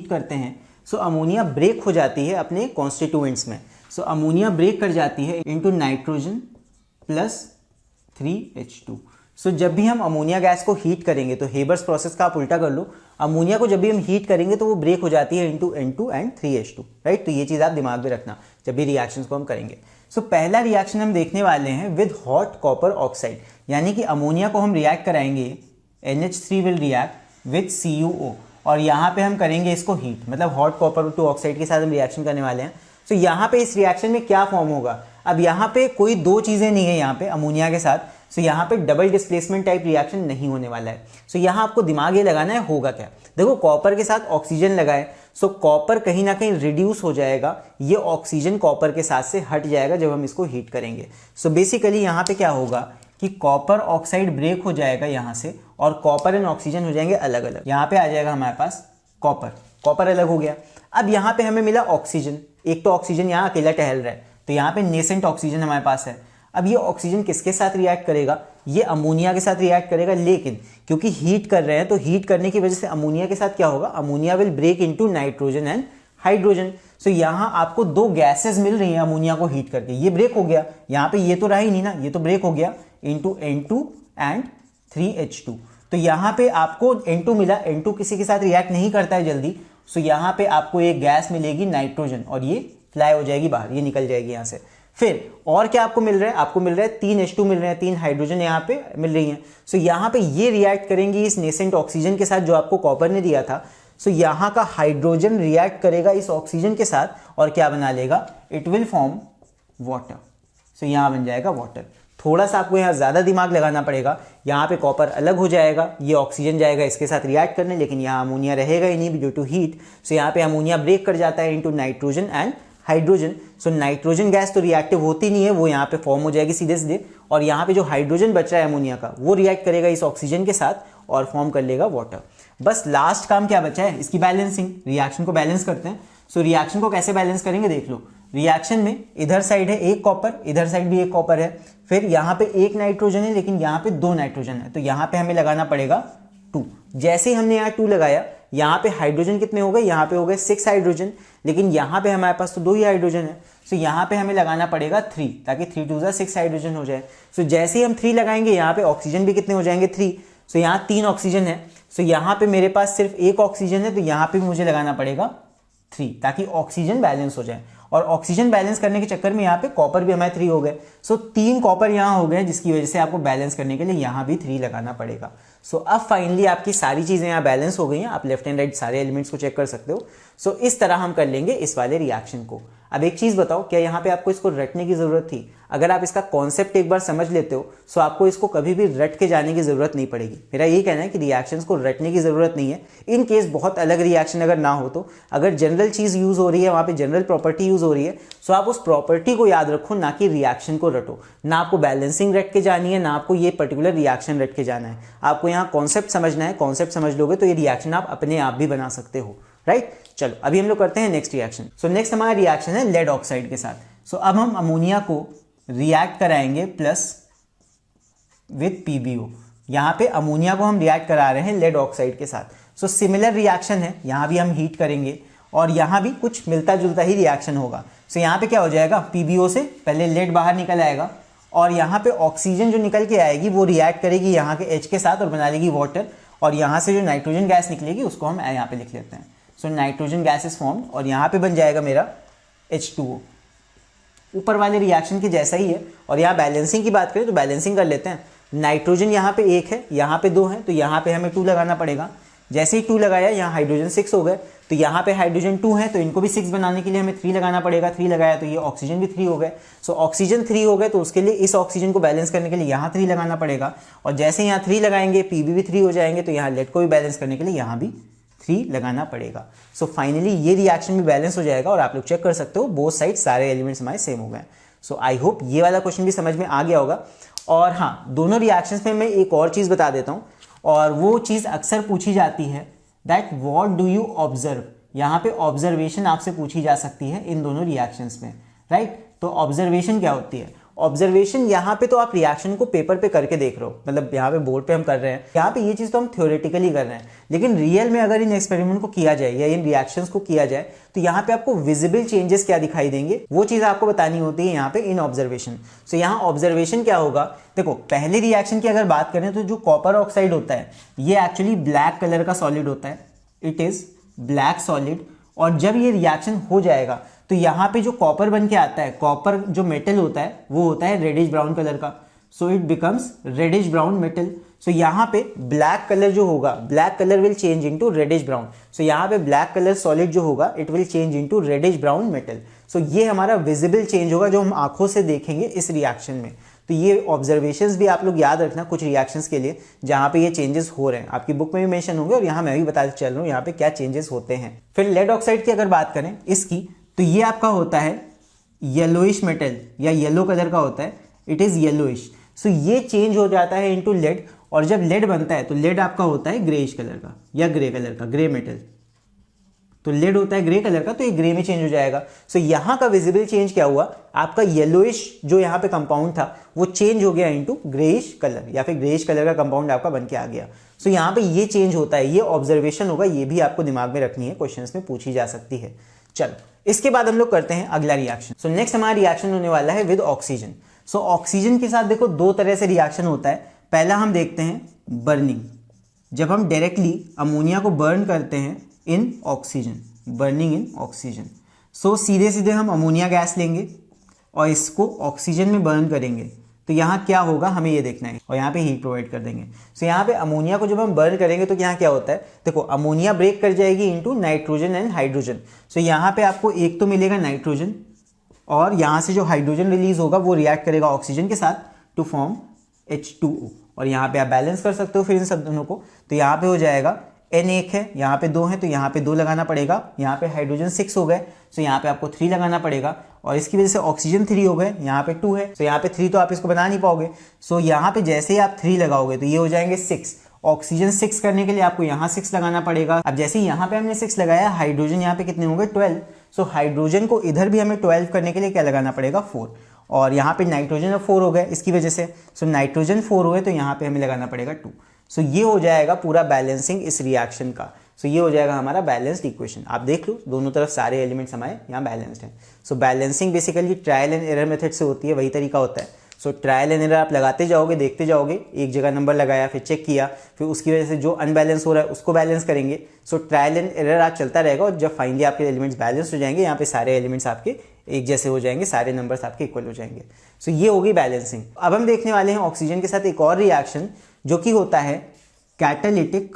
करते हैं, सो अमोनिया ब्रेक हो जाती है अपने कॉन्स्टिट्यूएंट्स में। सो अमोनिया ब्रेक कर जाती है इनटू नाइट्रोजन प्लस 3H2। सो जब भी हम अमोनिया गैस को हीट करेंगे तो हेबर्स प्रोसेस का आप उल्टा कर लो, अमोनिया को जब भी हम हीट करेंगे तो वो ब्रेक हो जाती है into N2 and 3H2, right. तो ये चीज़ आप दिमाग में रखना जब भी रिएक्शंस को हम करेंगे। सो पहला रिएक्शन हम देखने वाले हैं विद हॉट कॉपर ऑक्साइड, यानी कि अमोनिया को हम रिएक्ट कराएंगे, NH3 will react with CuO, और यहाँ पे हम करेंगे इसको हीट, मतलब हॉट कॉपर टू ऑक्साइड के साथ हम रिएक्शन करने वाले हैं। सो यहाँ पे इस रिएक्शन में क्या फॉर्म होगा, अब यहाँ पे कोई दो चीज़ें नहीं है यहाँ पे अमोनिया के साथ। सो यहाँ पे डबल डिस्प्लेसमेंट टाइप रिएक्शन नहीं होने वाला है। सो यहाँ आपको दिमाग ये लगाना है होगा क्या। देखो कॉपर के साथ ऑक्सीजन लगाए, सो कॉपर कहीं ना कहीं रिड्यूस हो जाएगा, ये ऑक्सीजन कॉपर के साथ से हट जाएगा जब हम इसको हीट करेंगे। सो बेसिकली यहाँ पे क्या होगा कि कॉपर ऑक्साइड ब्रेक हो जाएगा यहाँ से, और कॉपर एंड ऑक्सीजन हो जाएंगे अलग अलग। यहाँ पे आ जाएगा हमारे पास कॉपर अलग हो गया। अब यहाँ पे हमें मिला ऑक्सीजन, एक तो ऑक्सीजन यहाँ अकेला टहल रहा है, तो यहाँ पे नेसेंट ऑक्सीजन हमारे पास है। अब ये ऑक्सीजन किसके साथ रिएक्ट करेगा, ये अमोनिया के साथ रिएक्ट करेगा, लेकिन क्योंकि हीट कर रहे हैं तो हीट करने की वजह से अमोनिया के साथ क्या होगा, ammonia will break into nitrogen and hydrogen. So यहाँ आपको दो गैसेस मिल रही हैं अमोनिया को हीट करके, ये ब्रेक हो गया, यहाँ पे ये तो रहा ही नहीं ना, ये तो ब्रेक हो गया इनटू N2 एंड 3H2। तो यहाँ पे आपको N2 मिला, N2 किसी के साथ रिएक्ट नहीं करता है जल्दी। सो यहाँ पे आपको एक गैस मिलेगी नाइट्रोजन, और ये फ्लाई हो जाएगी बाहर, ये निकल जाएगी यहाँ से। फिर और क्या आपको मिल रहा है, आपको मिल रहा है 3H2 मिल रहे हैं, 3 हाइड्रोजन यहाँ पे मिल रही हैं। सो यहाँ पे ये रिएक्ट करेंगी इस नेसेंट ऑक्सीजन के साथ जो आपको कॉपर ने दिया था। सो यहाँ का हाइड्रोजन रिएक्ट करेगा इस ऑक्सीजन के साथ और क्या बना लेगा, इट विल फॉर्म वाटर। सो यहाँ बन जाएगा वाटर। थोड़ा सा आपको यहाँ ज़्यादा दिमाग लगाना पड़ेगा, यहाँ पे कॉपर अलग हो जाएगा, ये ऑक्सीजन जाएगा इसके साथ रिएक्ट करने, लेकिन यहाँ अमोनिया रहेगा ही नहीं ड्यू टू हीट। सो यहाँ पे अमोनिया ब्रेक कर जाता है into nitrogen and hydrogen. So nitrogen gas तो रिएक्टिव होती नहीं है, वो यहाँ पे फॉर्म हो जाएगी सीधे सीधे, और यहाँ पे जो हाइड्रोजन बच रहा है अमोनिया का वो रिएक्ट करेगा इस ऑक्सीजन के साथ और फॉर्म कर लेगा वाटर। बस लास्ट काम क्या बचा है, इसकी बैलेंसिंग। रिएक्शन को बैलेंस करते हैं। सो रिएक्शन को कैसे बैलेंस करेंगे देख लो। रिएक्शन में इधर साइड है एक कॉपर, इधर साइड भी एक कॉपर है, फिर यहाँ पे एक नाइट्रोजन है लेकिन यहाँ पे दो नाइट्रोजन है, तो यहाँ पे हमें लगाना पड़ेगा 2। जैसे ही हमने यहाँ 2 लगाया, यहाँ पे हाइड्रोजन कितने हो गए, यहाँ पे हो गए 6 हाइड्रोजन, लेकिन यहाँ पे हमारे पास तो 2 ही हाइड्रोजन है। सो यहाँ पे हमें लगाना पड़ेगा 3, ताकि 3 2 6 हाइड्रोजन हो जाए। सो जैसे ही हम 3 लगाएंगे, यहाँ पे ऑक्सीजन भी कितने हो जाएंगे 3। सो यहाँ 3 ऑक्सीजन है, सो यहाँ पे मेरे पास सिर्फ एक ऑक्सीजन है, तो यहाँ पे मुझे लगाना पड़ेगा 3, ताकि ऑक्सीजन बैलेंस हो जाए। और ऑक्सीजन बैलेंस करने के चक्कर में यहाँ पे कॉपर भी हमारे 3 हो गए। सो 3 कॉपर यहाँ हो गए, जिसकी वजह से आपको बैलेंस करने के लिए यहाँ भी 3 लगाना पड़ेगा। सो अब फाइनली आपकी सारी चीज़ें यहाँ बैलेंस हो गई हैं। आप लेफ्ट एंड राइट सारे एलिमेंट्स को चेक कर सकते हो। सो इस तरह हम कर लेंगे इस वाले रिएक्शन को। अब एक चीज़ बताओ, क्या यहाँ पे आपको इसको रटने की ज़रूरत थी? अगर आप इसका कॉन्सेप्ट एक बार समझ लेते हो, सो आपको इसको कभी भी रट के जाने की ज़रूरत नहीं पड़ेगी। मेरा ये कहना है कि रिएक्शंस को रटने की ज़रूरत नहीं है। इन केस बहुत अलग रिएक्शन अगर ना हो तो, अगर जनरल चीज़ यूज़ हो रही है, वहाँ पे जनरल प्रॉपर्टी यूज़ हो रही है, सो आप उस प्रॉपर्टी को याद रखो, ना कि रिएक्शन को रटो। ना आपको बैलेंसिंग रट के जानी है, ना आपको ये पर्टिकुलर रिएक्शन रट के जाना है। आपको यहाँ कॉन्सेप्ट समझना है। कॉन्सेप्ट समझ लोगे तो ये रिएक्शन आप अपने आप भी बना सकते हो, राइट। चलो अभी हम लोग करते हैं नेक्स्ट रिएक्शन। सो नेक्स्ट हमारा रिएक्शन है लेड ऑक्साइड के साथ। सो अब हम अमोनिया को रिएक्ट कराएंगे प्लस विद PbO। यहाँ पे अमोनिया को हम रिएक्ट करा रहे हैं लेड ऑक्साइड के साथ। सो सिमिलर रिएक्शन है, यहाँ भी हम हीट करेंगे और यहाँ भी कुछ मिलता जुलता ही रिएक्शन होगा। सो यहाँ पे क्या हो जाएगा, PbO से पहले लेड बाहर निकल आएगा और यहाँ पे ऑक्सीजन जो निकल के आएगी वो रिएक्ट करेगी यहाँ के H के साथ और बना लेगी वाटर, और यहाँ से जो नाइट्रोजन गैस निकलेगी उसको हम यहाँ पे लिख लेते हैं। So nitrogen gas is formed और यहाँ पे बन जाएगा मेरा H2O। ऊपर वाले रिएक्शन के जैसा ही है। और यहाँ बैलेंसिंग की बात करें तो बैलेंसिंग कर लेते हैं। नाइट्रोजन यहाँ पे 1 है, यहाँ पे 2 है, तो यहाँ पे हमें 2 लगाना पड़ेगा। जैसे ही 2 लगाया यहाँ हाइड्रोजन 6 हो गए, तो यहाँ पे हाइड्रोजन 2 है तो इनको भी 6 बनाने के लिए हमें 3 लगाना पड़ेगा। 3 लगाया तो ये ऑक्सीजन भी 3 हो गए। सो ऑक्सीजन 3 हो गए तो उसके लिए इस ऑक्सीजन को बैलेंस करने के लिए यहाँ 3 लगाना पड़ेगा, और जैसे यहाँ 3 लगाएंगे Pb भी 3 हो जाएंगे, तो यहाँ लेड को भी बैलेंस करने के लिए यहाँ भी 3 लगाना पड़ेगा। सो फाइनली ये रिएक्शन भी बैलेंस हो जाएगा और आप लोग चेक कर सकते हो बोथ साइड सारे एलिमेंट्स हमारे सेम हो गए। सो आई होप ये वाला क्वेश्चन भी समझ में आ गया होगा। और हाँ, दोनों रिएक्शंस में मैं एक और चीज़ बता देता हूँ, और वो चीज़ अक्सर पूछी जाती है that what do you observe. यहाँ पे ऑब्जर्वेशन आपसे पूछी जा सकती है इन दोनों रिएक्शंस में, राइट। तो ऑब्जर्वेशन क्या होती है? ऑब्जर्वेशन यहाँ पे तो आप रिएक्शन को पेपर पे करके देख रहे हो, मतलब यहाँ पे बोर्ड पे हम कर रहे हैं, यहाँ पे ये चीज़ तो हम थ्योरेटिकली कर रहे हैं, लेकिन रियल में अगर इन एक्सपेरिमेंट को किया जाए या इन रिएक्शंस को किया जाए तो यहाँ पे आपको विजिबल चेंजेस क्या दिखाई देंगे वो चीज़ आपको बतानी होती है यहाँ पे इन ऑब्जर्वेशन। सो यहाँ ऑब्जर्वेशन क्या होगा, देखो पहले रिएक्शन की अगर बात करें तो जो कॉपर ऑक्साइड होता है ये एक्चुअली ब्लैक कलर का सॉलिड होता है, इट इज ब्लैक सॉलिड। और जब ये रिएक्शन हो जाएगा तो यहाँ पे जो कॉपर बन के आता है, कॉपर जो मेटल होता है वो होता है रेडिश ब्राउन कलर का, so it becomes reddish brown metal. So यहाँ पे ब्लैक कलर जो होगा, black colour will change into reddish brown. So यहाँ पे ब्लैक कलर सॉलिड जो होगा it will change into reddish brown metal. So ये हमारा विजिबल चेंज होगा जो हम आंखों से देखेंगे इस रिएक्शन में। तो ये ऑब्जर्वेशंस भी आप लोग याद रखना कुछ रिएक्शंस के लिए जहाँ पे ये चेंजेस हो रहे हैं, आपकी बुक में भी मेंशन होंगे और यहाँ मैं भी बताते चल रहा हूँ यहाँ पे क्या चेंजेस होते हैं। फिर लेड ऑक्साइड की अगर बात करें इसकी, तो ये आपका होता है येलोइश मेटल या येलो कलर का होता है, इट इज येलोइश। सो ये चेंज हो जाता है इनटू लेड, और जब लेड बनता है तो लेड आपका होता है ग्रेइश कलर का या ग्रे कलर का, ग्रे मेटल। तो लेड होता है ग्रे कलर का, तो ये ग्रे में चेंज हो जाएगा। सो यहाँ का विजिबल चेंज क्या हुआ, आपका येलोइश जो यहाँ पे कंपाउंड था वो चेंज हो गया इनटू ग्रेइश कलर, या फिर ग्रेइश कलर का कंपाउंड आपका बन के आ गया। सो यहाँ पे ये चेंज होता है, ये ऑब्जर्वेशन होगा, ये भी आपको दिमाग में रखनी है, क्वेश्चंस में पूछी जा सकती है। चलो इसके बाद हम लोग करते हैं अगला रिएक्शन। सो नेक्स्ट हमारा रिएक्शन होने वाला है विद ऑक्सीजन। सो ऑक्सीजन के साथ देखो दो तरह से रिएक्शन होता है। पहला हम देखते हैं बर्निंग, जब हम डायरेक्टली अमोनिया को बर्न करते हैं इन ऑक्सीजन, बर्निंग इन ऑक्सीजन। सो सीधे सीधे हम अमोनिया गैस लेंगे और इसको ऑक्सीजन में बर्न करेंगे, तो यहाँ क्या होगा हमें ये देखना है, और यहाँ पे हीट प्रोवाइड कर देंगे। सो यहाँ पे अमोनिया को जब हम बर्न करेंगे तो यहाँ क्या होता है, देखो अमोनिया ब्रेक कर जाएगी into nitrogen and hydrogen. So यहाँ पे आपको एक तो मिलेगा नाइट्रोजन, और यहाँ से जो हाइड्रोजन रिलीज होगा वो रिएक्ट करेगा ऑक्सीजन के साथ टू फॉर्म H2O, और यहाँ पे आप बैलेंस कर सकते हो फिर इन सब दोनों को। तो यहाँ पे हो जाएगा N 1 है, यहाँ पे 2 है, तो यहाँ पे 2 लगाना पड़ेगा। यहाँ पे हाइड्रोजन 6 हो गए, सो यहाँ पे आपको 3 लगाना पड़ेगा, और इसकी वजह से ऑक्सीजन 3 हो गए, यहाँ पे 2 है, सो यहाँ पे 3 तो आप इसको बना नहीं पाओगे। सो यहाँ पे जैसे ही आप 3 लगाओगे तो ये हो जाएंगे 6। ऑक्सीजन 6 करने के लिए आपको यहाँ 6 लगाना पड़ेगा। अब जैसे यहाँ पे हमने 6 लगाया, हाइड्रोजन यहाँ पे कितने होंगे 12। सो हाइड्रोजन को इधर भी हमें 12 करने के लिए क्या लगाना पड़ेगा 4, और यहाँ पे नाइट्रोजन 4 हो गए इसकी वजह से। सो नाइट्रोजन 4 हुए तो यहाँ पे हमें लगाना पड़ेगा 2। सो ये हो जाएगा पूरा बैलेंसिंग इस रिएक्शन का। सो ये हो जाएगा हमारा बैलेंस्ड इक्वेशन। आप देख लो दोनों तरफ सारे एलिमेंट्स हमारे यहाँ बैलेंस्ड हैं। So balancing basically trial and error method से होती है, वही तरीका होता है। सो ट्रायल एंड एरर आप लगाते जाओगे, देखते जाओगे, एक जगह नंबर लगाया, फिर चेक किया, फिर उसकी वजह से जो अनबैलेंस हो रहा है उसको बैलेंस करेंगे। सो ट्रायल एंड एरर आप चलता रहेगा, और जब फाइनली आपके एलिमेंट्स बैलेंस हो जाएंगे, यहाँ पे सारे एलिमेंट्स आपके एक जैसे हो जाएंगे, सारे नंबर्स आपके इक्वल हो जाएंगे। सो ये होगी बैलेंसिंग। अब हम देखने वाले हैं ऑक्सीजन के साथ एक और रिएक्शन जो कि होता है कैटालिटिक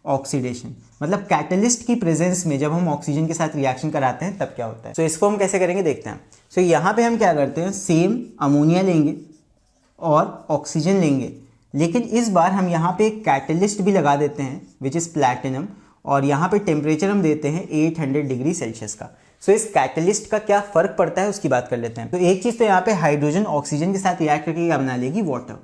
ऑक्सीडेशन। मतलब कैटलिस्ट की प्रेजेंस में जब हम ऑक्सीजन के साथ रिएक्शन कराते हैं तब क्या होता है। सो इसको हम कैसे करेंगे देखते हैं। सो यहाँ पे हम क्या करते हैं, सेम अमोनिया लेंगे और ऑक्सीजन लेंगे, लेकिन इस बार हम यहाँ पे एक कैटलिस्ट भी लगा देते हैं विच इज़ प्लैटिनम, और यहाँ पे टेम्परेचर हम देते हैं 800 डिग्री सेल्सियस का। सो इस कैटलिस्ट का क्या फ़र्क पड़ता है उसकी बात कर लेते हैं। तो एक चीज़ तो यहाँ पे हाइड्रोजन ऑक्सीजन के साथ रिएक्ट करके क्या बना लेगी, वाटर,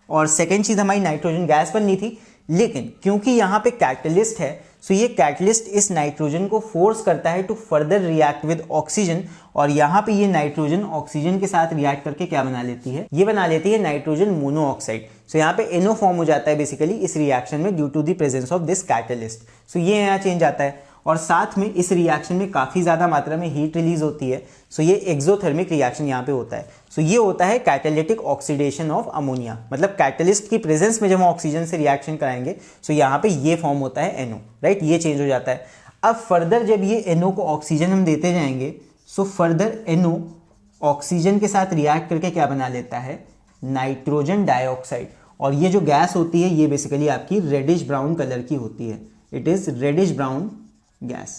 और सेकेंड चीज़ हमारी नाइट्रोजन गैस बननी थी, लेकिन क्योंकि यहाँ पे कैटलिस्ट है सो ये कैटलिस्ट इस नाइट्रोजन को फोर्स करता है to further react with oxygen, और यहाँ पे ये नाइट्रोजन ऑक्सीजन के साथ रिएक्ट करके क्या बना लेती है, ये बना लेती है नाइट्रोजन मोनोऑक्साइड। सो यहाँ पे NO फॉर्म हो जाता है बेसिकली इस रिएक्शन में due to the presence of this catalyst. So ये यहाँ चेंज आता है, और साथ में इस रिएक्शन में काफ़ी ज़्यादा मात्रा में हीट रिलीज होती है। सो ये एक्सोथर्मिक रिएक्शन यहाँ पे होता है। सो ये होता है कैटालिटिक ऑक्सीडेशन ऑफ अमोनिया, मतलब कैटलिस्ट की प्रेजेंस में जब हम ऑक्सीजन से रिएक्शन कराएंगे सो यहाँ पे ये फॉर्म होता है NO, राइट, ये चेंज हो जाता है। अब फर्दर जब ये NO को ऑक्सीजन हम देते जाएंगे सो फर्दर NO ऑक्सीजन के साथ रिएक्ट करके क्या बना लेता है, नाइट्रोजन डाइऑक्साइड, और ये जो गैस होती है ये बेसिकली आपकी रेडिश ब्राउन कलर की होती है। It is reddish brown gas.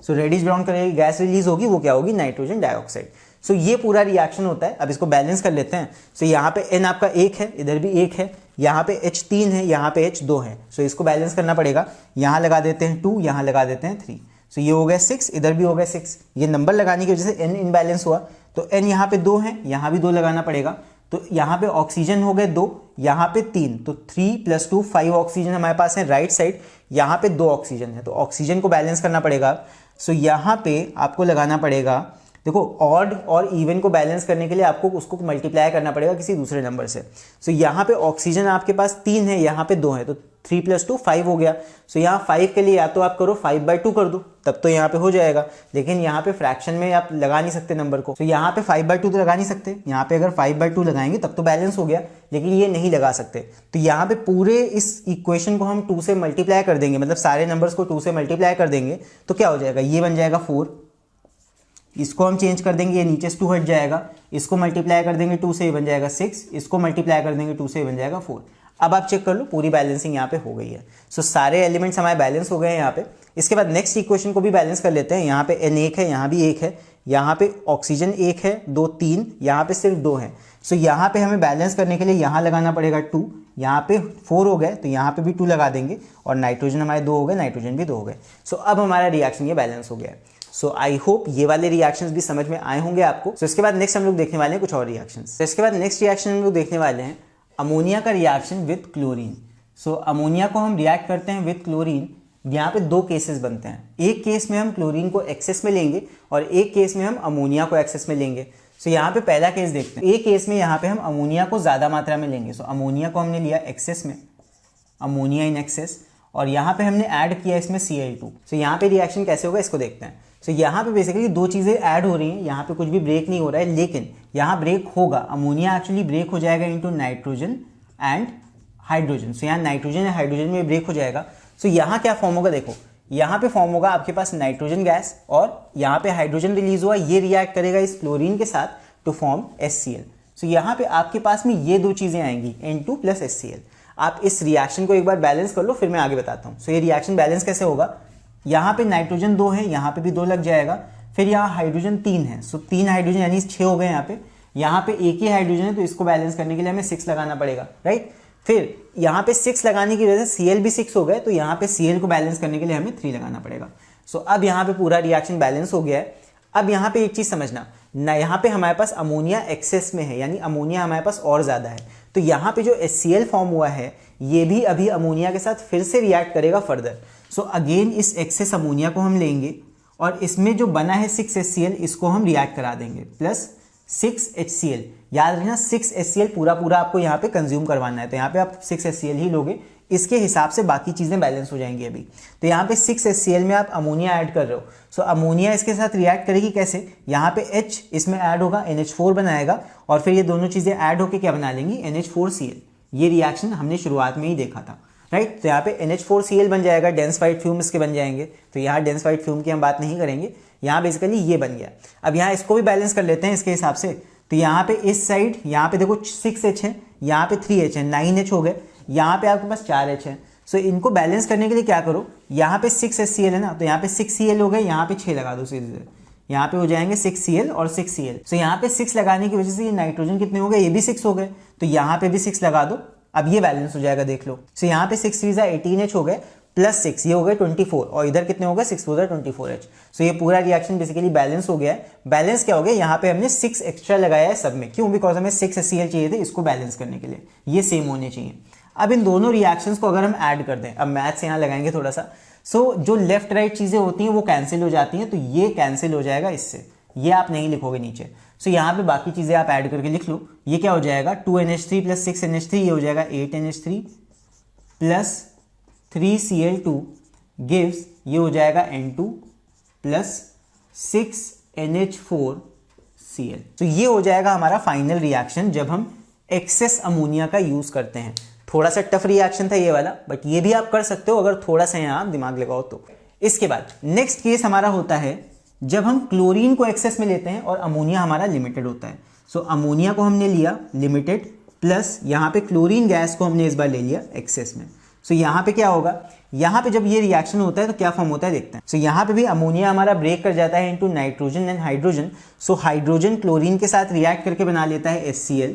So reddish brown colour की गैस रिलीज होगी, वो क्या होगी, नाइट्रोजन डाइऑक्साइड। सो ये पूरा रिएक्शन होता है। अब इसको बैलेंस कर लेते हैं। सो यहाँ पे N आपका 1 है, इधर भी 1 है, यहाँ पे H 3 है, यहाँ पे H 2 है। सो इसको बैलेंस करना पड़ेगा। यहाँ लगा देते हैं 2, यहाँ लगा देते हैं 3। सो ये हो गया 6, इधर भी हो गया 6। ये नंबर लगाने की वजह से N इनबैलेंस हुआ, तो N यहाँ पे 2 है, यहाँ भी 2 लगाना पड़ेगा। तो यहाँ पे ऑक्सीजन हो गए 2, यहाँ पे 3, तो 3 + 2 5 ऑक्सीजन हमारे पास है राइट साइड, यहाँ पे 2 ऑक्सीजन है, तो ऑक्सीजन को बैलेंस करना पड़ेगा। सो यहाँ पे आपको लगाना पड़ेगा, देखो ऑड और इवन को बैलेंस करने के लिए आपको उसको मल्टीप्लाई करना पड़ेगा किसी दूसरे नंबर से। सो यहाँ पे ऑक्सीजन आपके पास 3 है, यहाँ पे 2 है, तो 3 + 2 5 हो गया। सो यहाँ 5 के लिए या तो आप करो 5/2 कर दो, तब तो यहाँ पे हो जाएगा, लेकिन यहाँ पे फ्रैक्शन में आप लगा नहीं सकते नंबर को। तो यहाँ पे 5/2 तो लगा नहीं सकते, यहाँ पे अगर 5/2 लगाएंगे तब तो बैलेंस हो गया, लेकिन ये नहीं लगा सकते। तो यहाँ पे पूरे इस इक्वेशन को हम 2 से मल्टीप्लाई कर देंगे, मतलब सारे नंबर्स को 2 से मल्टीप्लाई कर देंगे, तो क्या हो जाएगा, ये बन जाएगा 4। इसको हम चेंज कर देंगे, ये नीचे से 2 हट जाएगा, इसको मल्टीप्लाई कर देंगे 2 से, ये बन जाएगा 6, इसको मल्टीप्लाई कर देंगे 2 से, ये बन जाएगा 4। अब आप चेक कर लो, पूरी बैलेंसिंग यहाँ पे हो गई है। सो सारे एलिमेंट्स हमारे बैलेंस हो गए हैं यहाँ पे। इसके बाद नेक्स्ट इक्वेशन को भी बैलेंस कर लेते हैं। यहाँ पे N 1 है, यहाँ भी 1 है, यहाँ पे ऑक्सीजन 1 है, 2 3, यहाँ पे सिर्फ 2 है। सो यहाँ पे हमें बैलेंस करने के लिए यहाँ लगाना पड़ेगा 2, यहाँ पे 4 हो गए, तो यहाँ पे भी 2 लगा देंगे, और नाइट्रोजन हमारे 2 हो गए, नाइट्रोजन भी 2 हो गए। सो अब हमारा रिएक्शन ये बैलेंस हो गया है। सो आई होप ये वाले रिएक्शंस भी समझ में आए होंगे आपको। सो इसके बाद नेक्स्ट हम लोग देखने वाले हैं कुछ और रिएक्शंस। तो इसके बाद नेक्स्ट रिएक्शन हम लोग देखने वाले हैं अमोनिया का reaction with chlorine. So ammonia को हम रिएक्ट करते हैं विद क्लोरीन। यहाँ पे 2 केसेस बनते हैं, एक केस में हम क्लोरीन को एक्सेस में लेंगे और एक केस में हम अमोनिया को एक्सेस में लेंगे। सो यहाँ पे पहला केस देखते हैं। एक केस में यहाँ पे हम अमोनिया को ज़्यादा मात्रा में लेंगे। सो अमोनिया को हमने लिया एक्सेस में, अमोनिया इन एक्सेस, और यहाँ पे हमने ऐड किया इसमें Cl2। सो यहाँ पे रिएक्शन कैसे होगा इसको देखते हैं। सो यहाँ पे बेसिकली 2 चीज़ें ऐड हो रही हैं, यहाँ पे कुछ भी ब्रेक नहीं हो रहा है, लेकिन यहाँ ब्रेक होगा। अमोनिया एक्चुअली ब्रेक हो जाएगा into nitrogen and hydrogen. So यहाँ नाइट्रोजन या हाइड्रोजन में ब्रेक हो जाएगा। सो यहाँ क्या फॉर्म होगा, देखो यहाँ पे फॉर्म होगा आपके पास नाइट्रोजन गैस, और यहाँ पे हाइड्रोजन रिलीज हुआ, ये रिएक्ट करेगा इस क्लोरीन के साथ टू फॉर्म HCl। सो यहाँ पे आपके पास में ये 2 चीज़ें आएंगी, N2 + HCl। आप इस रिएक्शन को एक बार बैलेंस कर लो, फिर मैं आगे बताता हूँ। सो ये रिएक्शन बैलेंस कैसे होगा, यहाँ पे नाइट्रोजन 2 है, यहाँ पे भी 2 लग जाएगा, फिर यहाँ हाइड्रोजन 3 है। सो 3 हाइड्रोजन यानी 6 हो गए यहाँ पे एक ही हाइड्रोजन है, तो इसको बैलेंस करने के लिए हमें 6 लगाना पड़ेगा, राइट। फिर यहाँ पे 6 लगाने की वजह से Cl भी 6 हो गए, तो यहाँ पे Cl को बैलेंस करने के लिए हमें 3 लगाना पड़ेगा। सो अब यहाँ पे पूरा रिएक्शन बैलेंस हो गया है। अब यहाँ पे एक चीज समझना ना, यहाँ पे हमारे पास अमोनिया एक्सेस में है, यानी अमोनिया हमारे पास और ज्यादा है, तो यहाँ पे जो HCl फॉर्म हुआ है ये भी अभी अमोनिया के साथ फिर से रिएक्ट करेगा फर्दर। सो अगेन इस एक्सेस अमोनिया को हम लेंगे और इसमें जो बना है 6 HCl इसको हम रिएक्ट करा देंगे प्लस 6 HCl। याद रखना 6 HCl पूरा आपको यहाँ पे कंज्यूम करवाना है, तो यहाँ पे आप 6 HCl ही लोगे, इसके हिसाब से बाकी चीज़ें बैलेंस हो जाएंगी अभी। तो यहाँ पे 6 HCl में आप अमोनिया ऐड कर रहे हो, सो अमोनिया इसके साथ रिएक्ट करेगी कैसे, यहाँ पे H इसमें ऐड होगा, NH4 बनाएगा, और फिर ये दोनों चीज़ें ऐड होकर क्या बना लेंगी, NH4Cl। ये रिएक्शन हमने शुरुआत में ही देखा था, राइट। तो यहाँ पे NH4Cl बन जाएगा, डेंसिफाइड फ्यूम इसके बन जाएंगे। तो यहाँ डेंसिफाइड फ्यूम की हम बात नहीं करेंगे, यहाँ बेसिकली ये बन गया। अब यहाँ इसको भी बैलेंस कर लेते हैं इसके हिसाब से। तो यहाँ पे इस साइड यहाँ पे देखो 6H है, यहाँ पे 3H है, 9H हो गए, यहाँ पे आपके पास 4H है। सो इनको बैलेंस करने के लिए क्या करो, यहाँ पे 6 HCl है ना, तो यहाँ पे 6Cl हो गए, यहाँ पे 6 लगा दो सीधे, यहाँ पे हो जाएंगे 6Cl और 6Cl। सो यहाँ पे 6 लगाने की वजह से ये नाइट्रोजन कितने हो गए, ये भी 6 हो गए, तो यहाँ पे भी 6 लगा दो, अब ये बैलेंस हो जाएगा, देख लो। सो यहाँ पे 6 3 18H हो गए प्लस 6 ये हो गए 24, और इधर कितने हो गए 6 4 24H। सो ये पूरा रिएक्शन बेसिकली बैलेंस हो गया है। बैलेंस क्या हो गया, यहाँ पे हमने 6 एक्स्ट्रा लगाया है सब में, क्यों, बिकॉज हमें 6 HCl चाहिए थे इसको बैलेंस करने के लिए, ये सेम होने चाहिए। अब इन दोनों रिएक्शंस को अगर हम ऐड कर दें, अब मैथ्स यहाँ लगाएंगे थोड़ा सा, सो जो लेफ्ट राइट चीज़ें होती हैं वो कैंसिल हो जाती हैं, तो ये कैंसिल हो जाएगा इससे, ये आप नहीं लिखोगे नीचे। सो यहाँ पे बाकी चीज़ें आप ऐड करके लिख लो। ये क्या हो जाएगा 2NH3 प्लस 6NH3, ये हो जाएगा 8NH3 प्लस 3Cl2 गिव्स, ये हो जाएगा N2 प्लस 6NH4Cl। तो ये हो जाएगा हमारा फाइनल रिएक्शन जब हम एक्सेस अमोनिया का यूज़ करते हैं। थोड़ा सा टफ रिएक्शन था ये वाला, बट ये भी आप कर सकते हो अगर थोड़ा सा यहाँ दिमाग लगाओ तो। इसके बाद नेक्स्ट केस हमारा होता है जब हम क्लोरीन को एक्सेस में लेते हैं और अमोनिया हमारा लिमिटेड होता है। सो अमोनिया को हमने लिया लिमिटेड, प्लस यहाँ पे क्लोरीन गैस को हमने इस बार ले लिया एक्सेस में। सो यहाँ पे क्या होगा, यहाँ पे जब ये रिएक्शन होता है तो क्या फॉर्म होता है देखते हैं। सो यहाँ पे भी अमोनिया हमारा ब्रेक कर जाता है into nitrogen and hydrogen. So hydrogen chlorine के साथ रिएक्ट करके बना लेता है HCl,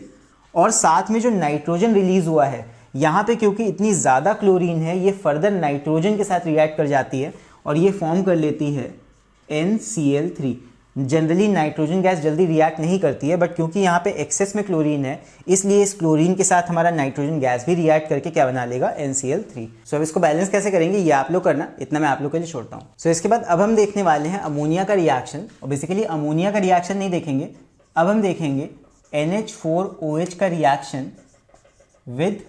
और साथ में जो नाइट्रोजन रिलीज हुआ है यहाँ पे, क्योंकि इतनी ज़्यादा क्लोरीन है, ये फर्दर नाइट्रोजन के साथ रिएक्ट कर जाती है और ये फॉर्म कर लेती है NCl3। जनरली नाइट्रोजन गैस जल्दी रिएक्ट नहीं करती है, बट क्योंकि यहाँ पे एक्सेस में क्लोरीन है, इसलिए इस क्लोरीन के साथ हमारा नाइट्रोजन गैस भी रिएक्ट करके क्या बना लेगा NCl3। सो अब इसको बैलेंस कैसे करेंगे ये आप लोग करना, इतना मैं आप लोग के लिए छोड़ता हूँ। सो इसके बाद अब हम देखने वाले हैं अमोनिया का रिएक्शन, और बेसिकली अमोनिया का रिएक्शन नहीं देखेंगे, अब हम देखेंगे NH4OH का रिएक्शन विद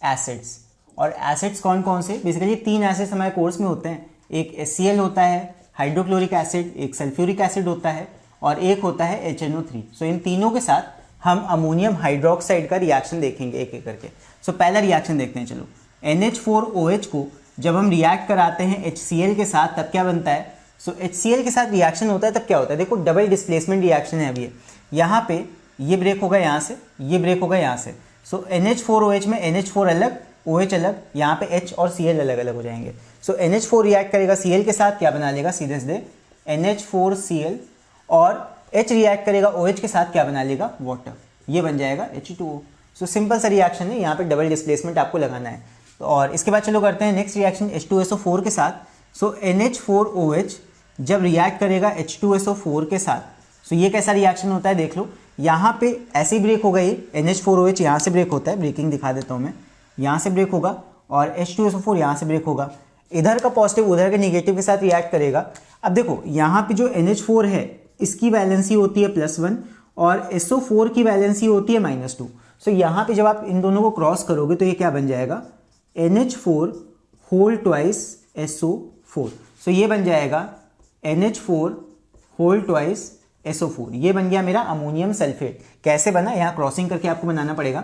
एसिड्स। और एसिड्स कौन कौन से, बेसिकली 3 एसिड्स हमारे कोर्स में होते हैं, एक HCl होता है, हाइड्रोक्लोरिक एसिड, एक सल्फ्यूरिक एसिड होता है, और एक होता है HNO3। सो इन तीनों के साथ हम अमोनियम हाइड्रोक्साइड का रिएक्शन देखेंगे एक एक करके। सो पहला रिएक्शन देखते हैं, चलो। NH4OH को जब हम रिएक्ट कराते हैं HCl के साथ तब क्या बनता है। सो HCl के साथ रिएक्शन होता है तब क्या होता है, देखो डबल डिस्प्लेसमेंट रिएक्शन है अभी। यहाँ पे ये ब्रेक होगा यहाँ से, ये ब्रेक होगा यहाँ से। सो NH4OH में NH4 अलग, OH अलग, यहाँ पे H और Cl अलग अलग हो जाएंगे। सो NH4 रिएक्ट करेगा Cl के साथ, क्या बना लेगा सीधे सीधे NH4Cl, और H रिएक्ट करेगा OH के साथ, क्या बना लेगा वाटर, ये बन जाएगा H2O। सो सिंपल सा रिएक्शन है, यहाँ पे डबल डिस्प्लेसमेंट आपको लगाना है। तो और इसके बाद चलो करते हैं नेक्स्ट रिएक्शन H2SO4 के साथ। सो NH4OH जब रिएक्ट करेगा H2SO4 के साथ, सो ये कैसा रिएक्शन होता है देख लो। यहाँ पे ऐसे ही ब्रेक होगा, ये NH4OH यहाँ से ब्रेक होता है, ब्रेकिंग दिखा देता हूँ मैं, यहाँ से ब्रेक होगा, और H2SO4 यहाँ से ब्रेक होगा, इधर का पॉजिटिव उधर के निगेटिव के साथ रिएक्ट करेगा। अब देखो यहाँ पे जो NH4 है इसकी वैलेंसी होती है +1 और SO4 की वैलेंसी होती है -2। सो यहाँ पे जब आप इन दोनों को क्रॉस करोगे तो ये क्या बन जाएगा NH4 होल ट्वाइस SO4। सो ये बन जाएगा NH4 होल ट्वाइस SO4, ये बन गया मेरा अमोनियम सल्फेट। कैसे बना, यहाँ क्रॉसिंग करके आपको बनाना पड़ेगा।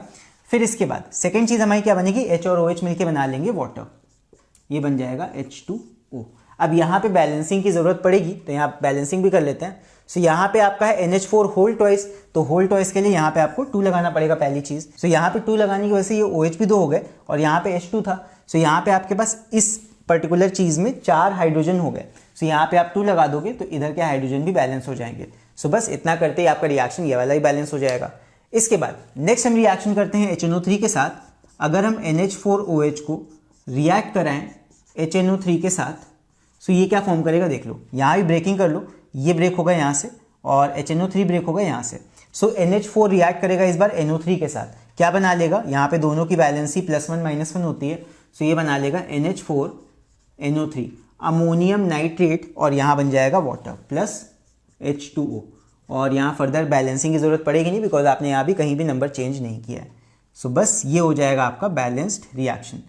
फिर इसके बाद सेकेंड चीज़ हमारी क्या बनेगी, H और OH मिलकर बना लेंगे वाटर, ये बन जाएगा H2O। अब यहाँ पे बैलेंसिंग की ज़रूरत पड़ेगी तो यहाँ बैलेंसिंग भी कर लेते हैं। सो यहाँ पे आपका है NH4 होल ट्वाइस, तो होल ट्वाइस के लिए यहाँ पे आपको 2 लगाना पड़ेगा पहली चीज़। सो यहाँ पे 2 लगाने की वजह से ये OH भी 2 हो गए और यहाँ पे H2 था। सो यहाँ पे आपके पास इस पर्टिकुलर चीज़ में 4 हाइड्रोजन हो गए। सो यहाँ पे आप 2 लगा दोगे तो इधर के हाइड्रोजन भी बैलेंस हो जाएंगे। सो बस इतना करते ही आपका रिएक्शन ये वाला ही बैलेंस हो जाएगा। इसके बाद नेक्स्ट हम रिएक्शन करते हैं HNO3 के साथ। अगर हम NH4OH को रिएक्ट कराएं HNO3 के साथ, सो ये क्या फॉर्म करेगा देख लो, यहाँ भी ब्रेकिंग कर लो, ये ब्रेक होगा यहाँ से और HNO3 ब्रेक होगा यहाँ से। सो NH4 रिएक्ट करेगा इस बार NO3 के साथ, क्या बना लेगा, यहाँ पे दोनों की वैलेंसी +1 -1 होती है। सो ये बना लेगा NH4NO3 अमोनियम नाइट्रेट, और यहाँ बन जाएगा वाटर प्लस H2O। और यहाँ फर्दर बैलेंसिंग की ज़रूरत पड़ेगी नहीं, बिकॉज आपने यहाँ भी कहीं भी नंबर चेंज नहीं किया है। सो बस ये हो जाएगा आपका balanced reaction.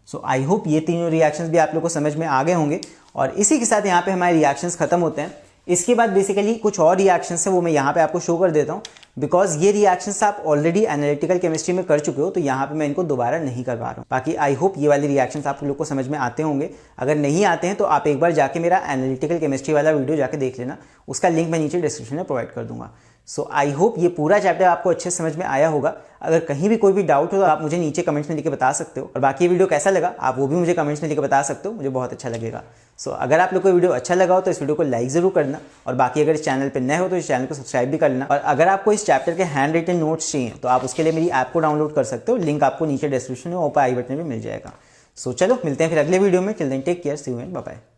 So I hope ये तीनों रिएक्शंस भी आप लोग को समझ में आ गए होंगे, और इसी के साथ यहाँ पे हमारे रिएक्शंस खत्म होते हैं। इसके बाद बेसिकली कुछ और रिएक्शंस है वो मैं यहाँ पे आपको शो कर देता हूँ, बिकॉज ये रिएक्शंस आप ऑलरेडी एनालिटिकल केमिस्ट्री में कर चुके हो, तो यहाँ पे मैं इनको दोबारा नहीं करवा रहा हूँ। बाकी आई होप ये वाले रिएक्शंस आप लोग को समझ में आते होंगे। अगर नहीं आते हैं तो आप एक बार जाके मेरा एनालिटिकल केमिस्ट्री वाला वीडियो जाके देख लेना, उसका लिंक मैं नीचे डिस्क्रिप्शन में प्रोवाइड कर दूंगा। सो आई होप ये पूरा चैप्टर आपको अच्छे से समझ में आया होगा। अगर कहीं भी कोई भी डाउट हो तो आप मुझे नीचे कमेंट्स में लिख के बता सकते हो, और बाकी वीडियो कैसा लगा आप वो भी मुझे कमेंट्स में लिख के बता सकते हो, मुझे बहुत अच्छा लगेगा। सो अगर आप लोग को वीडियो अच्छा लगा हो तो इस वीडियो को लाइक ज़रूर करना, और बाकी अगर इस चैनल पर नए हो तो इस चैनल को सब्सक्राइब भी करना। और अगर आपको इस चैप्टर के हैंड रिटन नोट्स चाहिए तो आप उसके लिए मेरी ऐप को डाउनलोड कर सकते हो, लिंक आपको नीचे डिस्क्रिप्शन में ऊपर आई बटन में मिल जाएगा। सो चलो मिलते हैं फिर अगले वीडियो में। Till then take care, see you and bye bye.